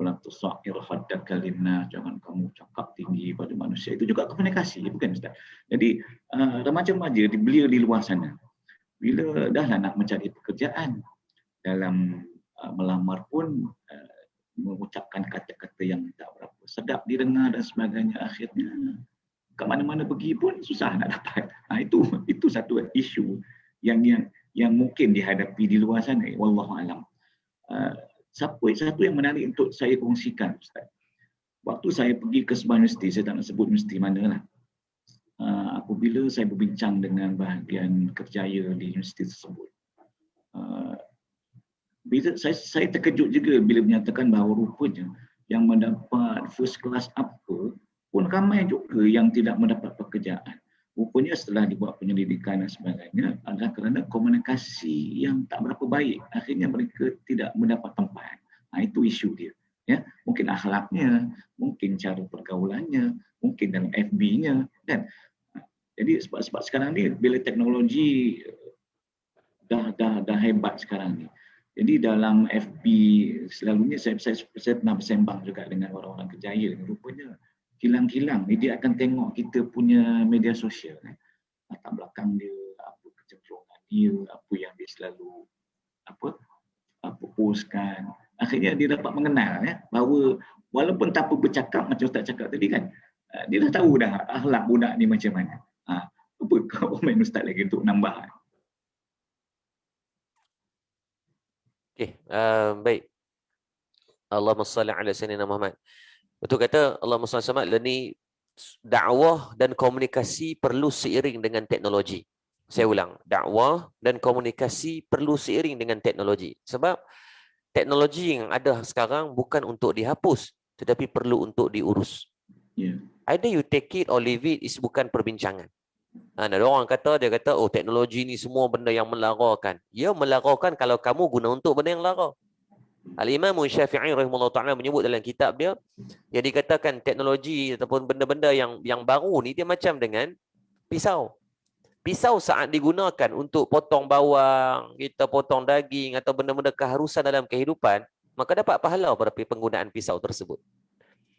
Wala tusair khaddaka linnas, jangan kamu cakap tinggi pada manusia. Itu juga komunikasi, bukan Ustaz? Jadi remaja-remaja belia di luar sana, bila dah lah nak mencari pekerjaan dalam melamar pun mengucapkan kata-kata yang tak berapa sedap didengar dan sebagainya, akhirnya ke mana-mana pergi pun susah nak dapat. Itu satu isu yang mungkin dihadapi di luar sana, wallahu alam. Satu yang menarik untuk saya kongsikan, Ustaz. Waktu saya pergi ke sebuah universiti, saya tak nak sebut universiti mana lah. Apabila saya berbincang dengan bahagian kerjaya di universiti tersebut, bila saya terkejut juga bila menyatakan bahawa rupanya yang mendapat first class apa pun ramai juga yang tidak mendapat pekerjaan. Rupanya setelah dibuat penyelidikan dan sebagainya adalah kerana komunikasi yang tak berapa baik. Akhirnya mereka tidak mendapat tempat. Itu isu dia. Ya, mungkin akhlaknya, mungkin cara pergaulannya, mungkin dalam FB-nya, kan. Jadi sebab sekarang ni bila teknologi dah hebat sekarang ni. Jadi dalam FB selalunya saya pernah bersembang juga dengan orang-orang kerjaya. Rupanya kilang-kilang ni dia akan tengok kita punya media sosial, latar belakang dia, apa kecenderungan dia, apa yang dia selalu postkan. Akhirnya dia dapat mengenal bahawa walaupun tanpa bercakap macam Ustaz cakap tadi kan, dia dah tahu dah akhlak budak ni macam mana. Apa komen Ustaz lagi untuk nambah? Okey, baik. Allahumma salli ala sayyidina Muhammad. Betul kata Allahumma salli ala Muhammad, ni dakwah dan komunikasi perlu seiring dengan teknologi. Saya ulang, dakwah dan komunikasi perlu seiring dengan teknologi. Sebab teknologi yang ada sekarang bukan untuk dihapus, tetapi perlu untuk diurus. Either you take it or leave it, is bukan perbincangan. Ada orang dia kata, oh teknologi ni semua benda yang melarakan. Ya, melarakan kalau kamu guna untuk benda yang lara. Al-Imam Syafi'i rahimahullah ta'ala menyebut dalam kitab dia, yang dikatakan teknologi ataupun benda-benda yang baru ni, dia macam dengan pisau. Pisau saat digunakan untuk potong bawang, kita potong daging atau benda-benda keharusan dalam kehidupan, maka dapat pahala pada penggunaan pisau tersebut.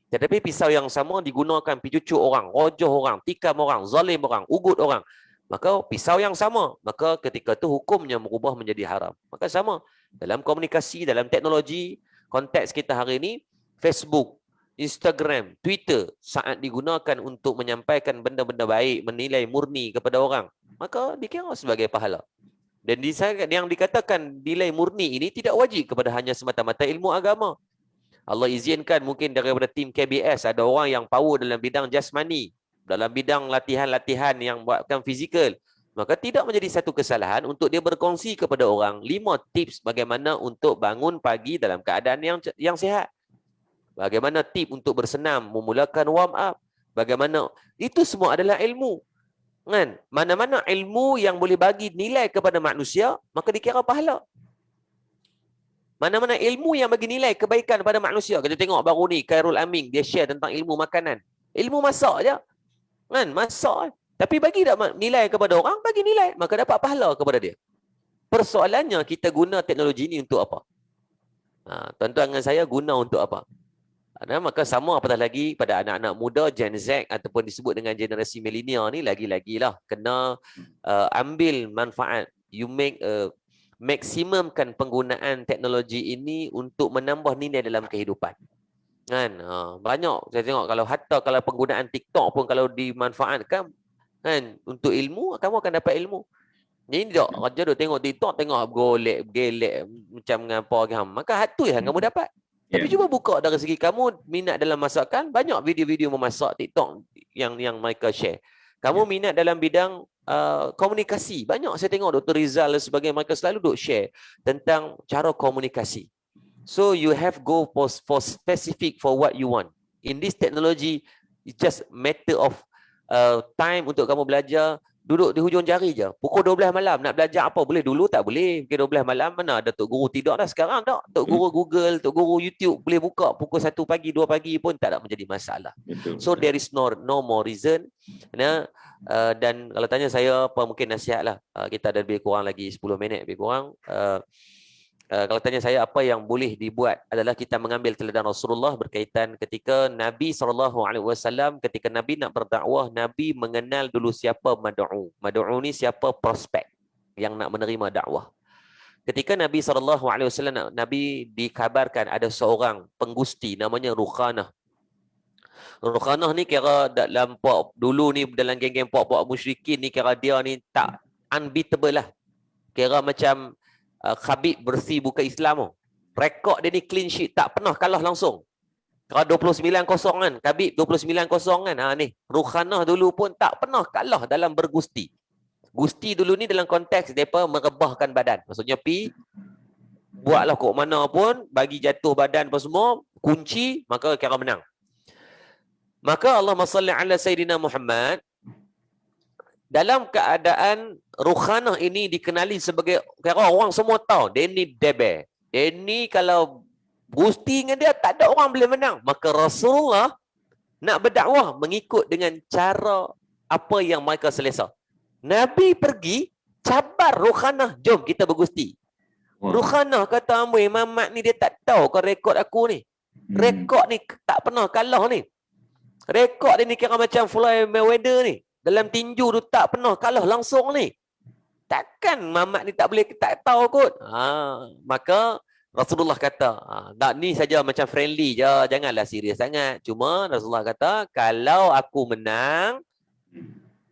Tetapi pisau yang sama digunakan pergi cucuk orang, rojoh orang, tikam orang, zalim orang, ugut orang. Maka pisau yang sama, maka ketika itu hukumnya berubah menjadi haram. Maka sama, dalam komunikasi, dalam teknologi, konteks kita hari ini, Facebook, Instagram, Twitter, saat digunakan untuk menyampaikan benda-benda baik, menilai murni kepada orang, maka dikira sebagai pahala. Dan yang dikatakan nilai murni ini tidak wajib kepada hanya semata-mata ilmu agama. Allah izinkan mungkin daripada tim KBS ada orang yang power dalam bidang jasmani, dalam bidang latihan-latihan yang buatkan fizikal. Maka tidak menjadi satu kesalahan untuk dia berkongsi kepada orang 5 tips bagaimana untuk bangun pagi dalam keadaan yang sihat. Bagaimana tips untuk bersenam, memulakan warm up. Bagaimana, itu semua adalah ilmu. Kan? Mana-mana ilmu yang boleh bagi nilai kepada manusia, maka dikira pahala. Mana-mana ilmu yang bagi nilai kebaikan pada manusia. Kita tengok baru ni, Khairul Amin, dia share tentang ilmu makanan. Ilmu masak je. Kan? Masak. Tapi bagi tak nilai kepada orang, bagi nilai. Maka dapat pahala kepada dia. Persoalannya, kita guna teknologi ni untuk apa? Tuan-tuan dengan saya guna untuk apa? Maka sama apatah lagi pada anak-anak muda, Gen Z ataupun disebut dengan generasi milenial ni, lagi-lagilah kena ambil manfaat. You maksimumkan penggunaan teknologi ini untuk menambah nilai dalam kehidupan. Kan? Banyak saya tengok kalau penggunaan TikTok pun kalau dimanfaatkan kan untuk ilmu, kamu akan dapat ilmu. Ini tak raja duk tengok TikTok, tengok gelek macam ngapa kan. Maka hatu yang kamu dapat. Tapi cuba buka dari segi kamu minat dalam masakan, banyak video-video memasak TikTok yang mereka share. Kamu minat dalam bidang komunikasi. Banyak saya tengok Dr. Rizal dan sebagainya, mereka selalu duk share tentang cara komunikasi. So you have go for specific for what you want. In this technology, it's just matter of time untuk kamu belajar. Duduk di hujung jari je. Pukul 12 malam nak belajar apa? Boleh dulu tak boleh. Pukul 12 malam mana ada Tok Guru tidak dah sekarang tak. Tok Guru Google, Tok Guru YouTube boleh buka pukul 1 pagi, 2 pagi pun tak ada menjadi masalah. So there is no more reason. Dan kalau tanya saya apa mungkin nasihat lah. Kita ada lebih kurang lagi 10 minit lebih kurang. Kalau tanya saya apa yang boleh dibuat adalah kita mengambil teladan Rasulullah berkaitan ketika Nabi SAW, ketika Nabi nak berdakwah, Nabi mengenal dulu siapa mad'u. Mad'u ni siapa prospek yang nak menerima dakwah. ketika Nabi SAW, Nabi dikabarkan ada seorang penggusti namanya Rukhanah. Rukhanah ni kira dalam dulu ni dalam geng-geng puak-puak musyrikin ni, kira dia ni tak unbeatable lah. Kira macam Khabib bersih buka Islam. Rekod dia ni clean sheet, tak pernah kalah langsung. Kira 29-0 kan, Khabib 29-0 kan. Ni Rukhanah dulu pun tak pernah kalah dalam bergusti. Gusti dulu ni dalam konteks mereka merebahkan badan. Maksudnya buatlah kok mana pun, bagi jatuh badan apa semua, kunci, maka kira menang. Maka Allahumma salli ala Sayyidina Muhammad, dalam keadaan Rukhanah ini dikenali sebagai, kira orang semua tahu, dia ni debe. Dia ni kalau gusti dengan dia, tak ada orang boleh menang. Maka Rasulullah nak berdakwah mengikut dengan cara apa yang mereka selesa. Nabi pergi cabar Rukhanah, jom kita bergusti. Rukhanah kata, Amri, Mamat ni dia tak tahu kau rekod aku ni. Rekod ni tak pernah kalah ni. Rekod dia ni kira macam Floyd Mayweather ni. Dalam tinju tu tak pernah kalah langsung ni. Takkan Mamat ni tak boleh, tak tahu kot. Maka Rasulullah kata, tak ni saja macam friendly je, janganlah serius sangat. Cuma Rasulullah kata, kalau aku menang,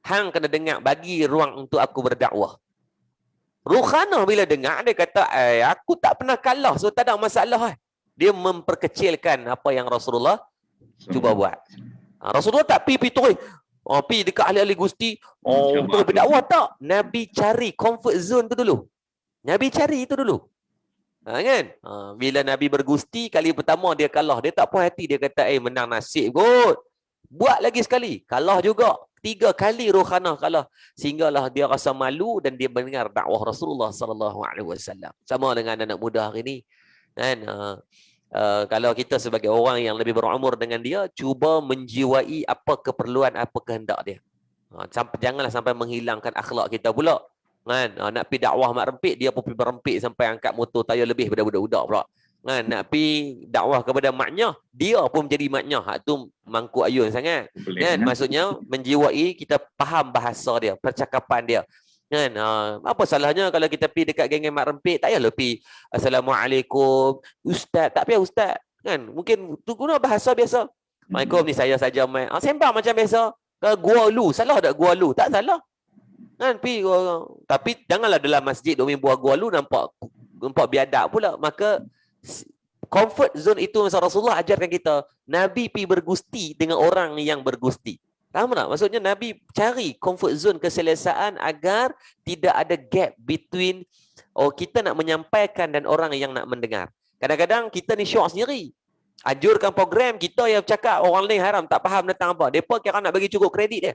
hang kena dengar, bagi ruang untuk aku berdakwah. Rukhanah bila dengar, dia kata, aku tak pernah kalah, so tak ada masalah. Dia memperkecilkan apa yang Rasulullah cuba buat. Rasulullah tak pergi dekat ahli-ahli gusti, untuk berdakwah, tak. Nabi cari comfort zone tu dulu. Nabi cari itu dulu. Kan? Bila Nabi bergusti, kali pertama dia kalah, dia tak puas hati, dia kata, menang nasib kot. Buat lagi sekali, kalah juga. 3 kali Rukhanah kalah, sehinggalah dia rasa malu dan dia mendengar dakwah Rasulullah SAW. Sama dengan anak muda hari ini, kan? Kalau kita sebagai orang yang lebih berumur dengan dia, cuba menjiwai apa keperluan, apa kehendak dia. Janganlah sampai menghilangkan akhlak kita pula. Kan? Nak pergi dakwah mak rempit, dia pun pergi berempit sampai angkat motor tayar lebih daripada budak-budak pula. Kan? Nak pergi dakwah kepada maknya, dia pun menjadi maknya. Hak tu mangkuk ayun sangat. Kan? Maksudnya menjiwai, kita faham bahasa dia, percakapan dia. Kan? Apa salahnya kalau kita pergi dekat geng-geng mak rempit, tak payahlah pergi Assalamualaikum Ustaz, tak payah Ustaz. Kan? Mungkin tu guna bahasa biasa. Assalamualaikum ni saya saja main. Sembang macam biasa. Gua lu, salah tak gua lu? Tak salah. Kan? Tapi janganlah dalam masjid duk main buah gua lu, nampak biadab pula. Maka comfort zone itu masa Rasulullah ajarkan kita, Nabi pergi bergusti dengan orang yang bergusti. Faham tak? Maksudnya Nabi cari comfort zone keselesaan agar tidak ada gap between kita nak menyampaikan dan orang yang nak mendengar. Kadang-kadang kita ni syok sendiri. Anjurkan program, kita yang cakap orang lain haram, tak faham tentang apa. Mereka kira nak bagi cukup kredit dia.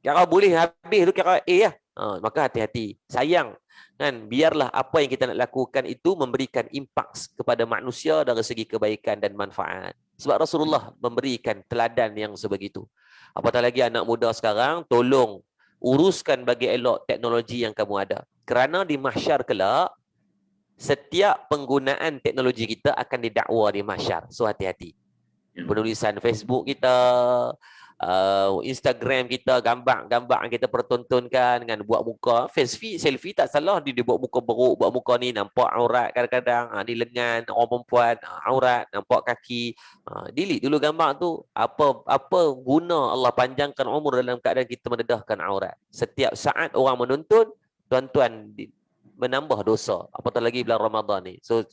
Kira boleh habis tu kira lah. Maka hati-hati. Sayang. Kan? Biarlah apa yang kita nak lakukan itu memberikan impak kepada manusia dari segi kebaikan dan manfaat. Sebab Rasulullah memberikan teladan yang sebegitu. Apatah lagi anak muda sekarang, tolong uruskan bagi elok teknologi yang kamu ada. Kerana di mahsyar kelak, setiap penggunaan teknologi kita akan didakwa di mahsyar. So hati-hati. Penulisan Facebook kita, Instagram kita, gambar kita pertontonkan dengan buat muka selfie tak salah, dia buat muka beruk, buat muka ni nampak aurat kadang-kadang, di lengan orang perempuan aurat, nampak kaki. Delete dulu gambar tu. Apa guna Allah panjangkan umur dalam keadaan kita mendedahkan aurat? Setiap saat orang menonton, tuan-tuan menambah dosa, apatah lagi bulan Ramadan ni. So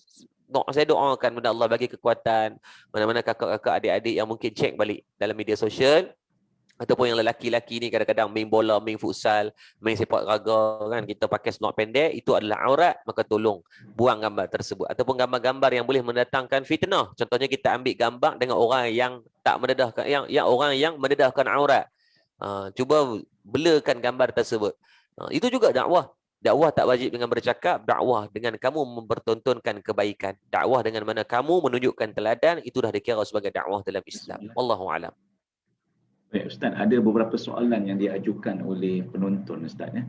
saya doakan kepada Allah bagi kekuatan, mana-mana kakak-kakak, adik-adik yang mungkin cek balik dalam media sosial, ataupun yang lelaki-lelaki ni kadang-kadang main bola, main futsal, main sepak raga, kan, kita pakai seluar pendek, itu adalah aurat, maka tolong buang gambar tersebut. Ataupun gambar-gambar yang boleh mendatangkan fitnah. Contohnya kita ambil gambar dengan orang yang tak mendedahkan, yang orang yang mendedahkan aurat. Cuba blurkan gambar tersebut. Itu juga dakwah. Dakwah tak wajib dengan bercakap, dakwah dengan kamu mempertontonkan kebaikan. Dakwah dengan mana kamu menunjukkan teladan, itu dah dikira sebagai dakwah dalam Islam. Wallahu a'lam. Baik Ustaz, ada beberapa soalan yang diajukan oleh penonton Ustaz ya.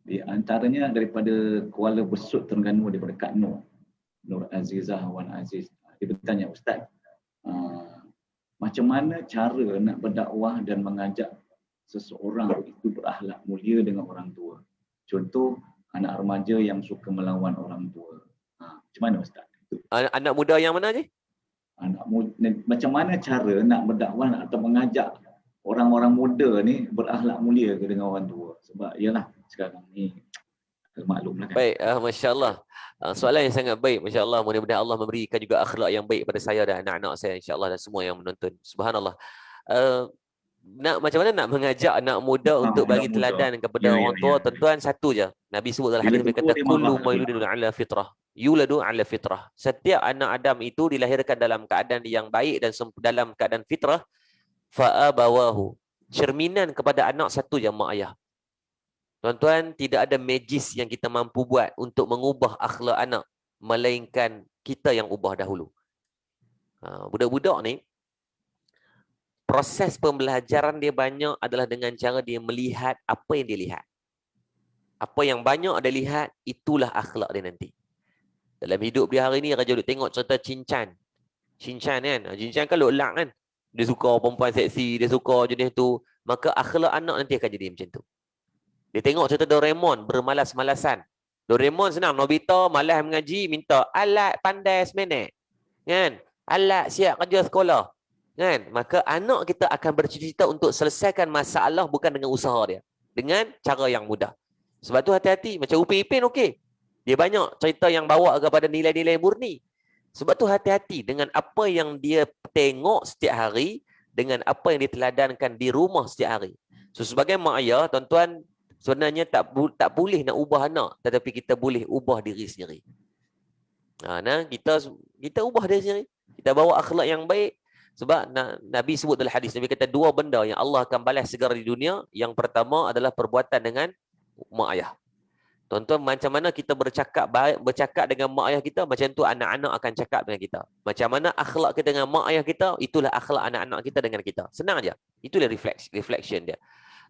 Di antaranya daripada Kuala Besut, Terengganu, daripada Kak Nur Azizah Wan Aziz. Dia bertanya, Ustaz, macam mana cara nak berdakwah dan mengajak seseorang itu berakhlak mulia dengan orang tua? Contoh, anak remaja yang suka melawan orang tua. Macam mana Ustaz? Anak muda yang mana je? Macam mana cara nak berdakwah atau mengajak orang-orang muda ni berakhlak mulia ke dengan orang tua? Sebab yalah sekarang ni maklumlah kan. Baik, Masya-Allah. Soalan yang sangat baik, Masya-Allah. Mudah-mudahan Allah memberikan juga akhlak yang baik pada saya dan anak-anak saya, insya-Allah, dan semua yang menonton. Subhanallah. Macam mana nak mengajak anak muda untuk bagi teladan kepada orang tua? Tuan-tuan, satu je. Nabi sebut dalam hadis, dia kata kullu mauludun ala fitrah. Yuladu ala fitrah. Setiap anak Adam itu dilahirkan dalam keadaan yang baik dan dalam keadaan fitrah. Fa'abawahu. Cerminan kepada anak satu je, mak ayah. Tuan-tuan, tidak ada magis yang kita mampu buat untuk mengubah akhlak anak, melainkan kita yang ubah dahulu. Budak-budak ni, proses pembelajaran dia banyak adalah dengan cara dia melihat apa yang dia lihat. Apa yang banyak dia lihat, itulah akhlak dia nanti. Dalam hidup dia hari ni, Raja duk tengok cerita Cinchan. Cinchan kan? Cinchan kan lok-lak kan? Dia suka perempuan seksi, dia suka jenis tu. Maka akhlak anak nanti akan jadi macam tu. Dia tengok cerita Doraemon, bermalas-malasan. Doraemon senang, Nobita malas mengaji, minta alat pandai semenek. Kan? Alat siap kerja sekolah. Kan? Maka anak kita akan bercita-cita untuk selesaikan masalah bukan dengan usaha dia. Dengan cara yang mudah. Sebab tu hati-hati. Macam Upin Ipin okey. Dia banyak cerita yang bawa kepada nilai-nilai murni. Sebab tu hati-hati dengan apa yang dia tengok setiap hari, dengan apa yang diteladankan di rumah setiap hari. So sebagai mak ayah, tuan-tuan, sebenarnya tak boleh nak ubah anak, tetapi kita boleh ubah diri sendiri. Kita ubah diri sendiri. Kita bawa akhlak yang baik. Sebab Nabi sebut dalam hadis, Nabi kata dua benda yang Allah akan balas segera di dunia. Yang pertama adalah perbuatan dengan mak ayah. Tuan-tuan, macam mana kita bercakap dengan mak ayah kita, macam tu anak-anak akan cakap dengan kita. Macam mana akhlak kita dengan mak ayah kita, itulah akhlak anak-anak kita dengan kita. Senang aja. Itulah reflection dia.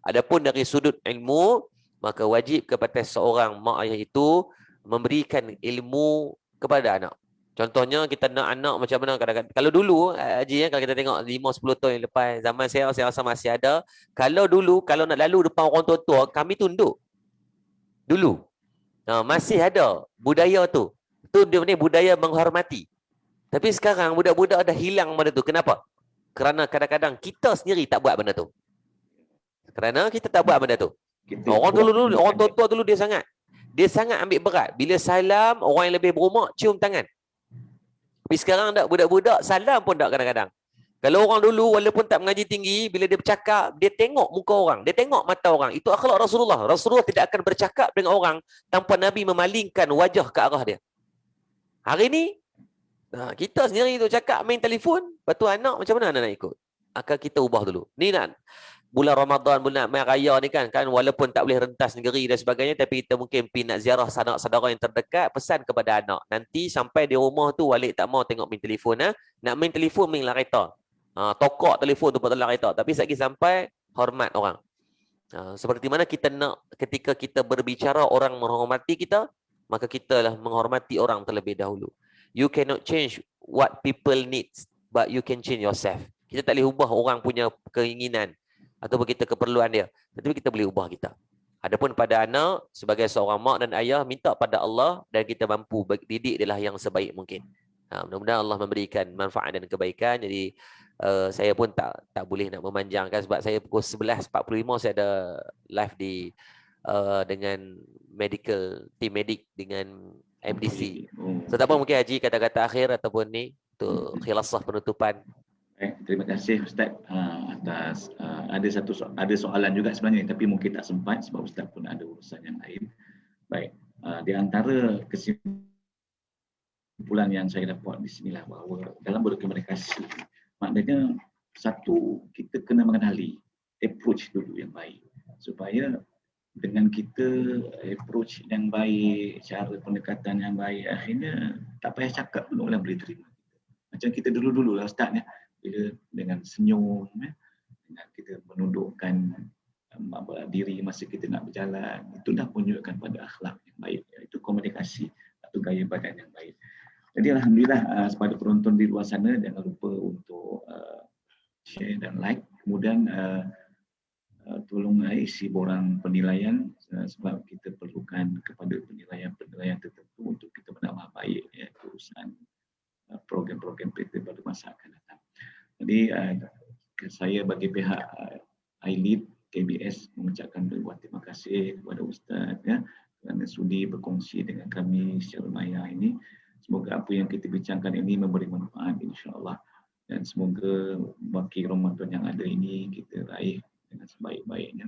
Adapun dari sudut ilmu, maka wajib kepada seorang mak ayah itu memberikan ilmu kepada anak. Contohnya kita nak anak macam mana kadang-kadang. Kalau dulu, Haji, kalau kita tengok 5-10 tahun yang lepas, zaman saya rasa masih ada. Kalau dulu, kalau nak lalu depan orang tua-tua, kami tunduk. Dulu. Masih ada budaya tu. Tu dia ni budaya menghormati. Tapi sekarang budak-budak dah hilang benda tu. Kenapa? Kerana kadang-kadang kita sendiri tak buat benda tu. Kerana kita tak buat benda tu. Orang tua-tua dulu dia sangat ambil berat. Bila salam, orang yang lebih berumur cium tangan. Tapi sekarang tak, budak-budak salam pun tak kadang-kadang. Kalau orang dulu walaupun tak mengaji tinggi, bila dia bercakap, dia tengok muka orang, dia tengok mata orang. Itu akhlak Rasulullah. Rasulullah tidak akan bercakap dengan orang tanpa Nabi memalingkan wajah ke arah dia. Hari ni kita sendiri tu cakap main telefon, lepas tu anak macam mana anak nak ikut? Akan kita ubah dulu. Ni nak bulan Ramadan, bulan Mai Raya ni kan walaupun tak boleh rentas negeri dan sebagainya, tapi kita mungkin pergi nak ziarah saudara-saudara yang terdekat, pesan kepada anak. Nanti sampai di rumah tu Walid tak mau tengok main telefon. Nak main telefon main lah kereta. Tokok telefon tu pada kereta. Tapi sekali sampai hormat orang. Seperti mana kita nak ketika kita berbicara orang menghormati kita, maka kita lah menghormati orang terlebih dahulu. You cannot change what people needs, but you can change yourself. Kita tak boleh ubah orang punya keinginan ataupun kita keperluan dia, tetapi kita boleh ubah kita. Adapun pada anak, sebagai seorang mak dan ayah, minta pada Allah dan kita mampu didik dia lah yang sebaik mungkin. Mudah-mudahan Allah memberikan manfaat dan kebaikan. Jadi saya pun tak boleh nak memanjangkan sebab saya pukul 11.45 saya ada live dengan tim medik dengan MDC. So tak apa, mungkin Haji kata-kata akhir ataupun ni untuk khilasah penutupan. Terima kasih Ustaz atas ada soalan juga sebenarnya, tapi mungkin tak sempat sebab Ustaz pun ada urusan yang lain. Baik, di antara kesimpulan yang saya dapat di sinilah bahawa dalam berkomunikasi, maknanya satu, kita kena mengenali approach dulu yang baik, supaya dengan kita approach yang baik, cara pendekatan yang baik, akhirnya tak payah cakap pun orang boleh terima. Macam kita dulu-dulu lah Ustaz ya, bila dengan senyum, dengan kita menundukkan diri masa kita nak berjalan, itu dah menunjukkan pada akhlak yang baik, iaitu komunikasi atau gaya badan yang baik. Jadi alhamdulillah kepada penonton di luar sana, jangan lupa untuk share dan like. Kemudian tolong isi borang penilaian sebab kita perlukan kepada penilaian tertentu untuk kita menambah baik, iaitu Jadi saya bagi pihak iLead KBS mengucapkan ribuan terima kasih kepada Ustaz ya kerana sudi berkongsi dengan kami secara maya ini. Semoga apa yang kita bincangkan ini memberi manfaat insya-Allah, dan semoga baki Ramadan yang ada ini kita raih dengan sebaik-baiknya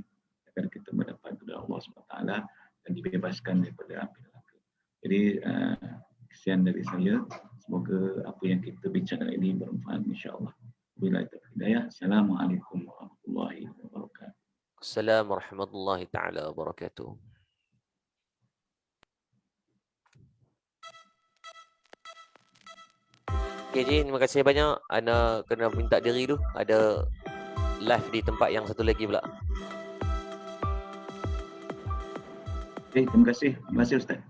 agar kita mendapat ridha Allah SWT dan dibebaskan daripada api neraka. Jadi kesian dari saya. Semoga apa yang kita bincangkan ini bermanfaat insya-Allah. Wabillahi taufiq hidayah. Assalamualaikum warahmatullahi wabarakatuh. Assalamualaikum warahmatullahi taala wabarakatuh. Okay, Jin, terima kasih banyak. Ana kena minta diri tu. Ada live di tempat yang satu lagi pula. Okay, terima kasih. Terima kasih Ustaz.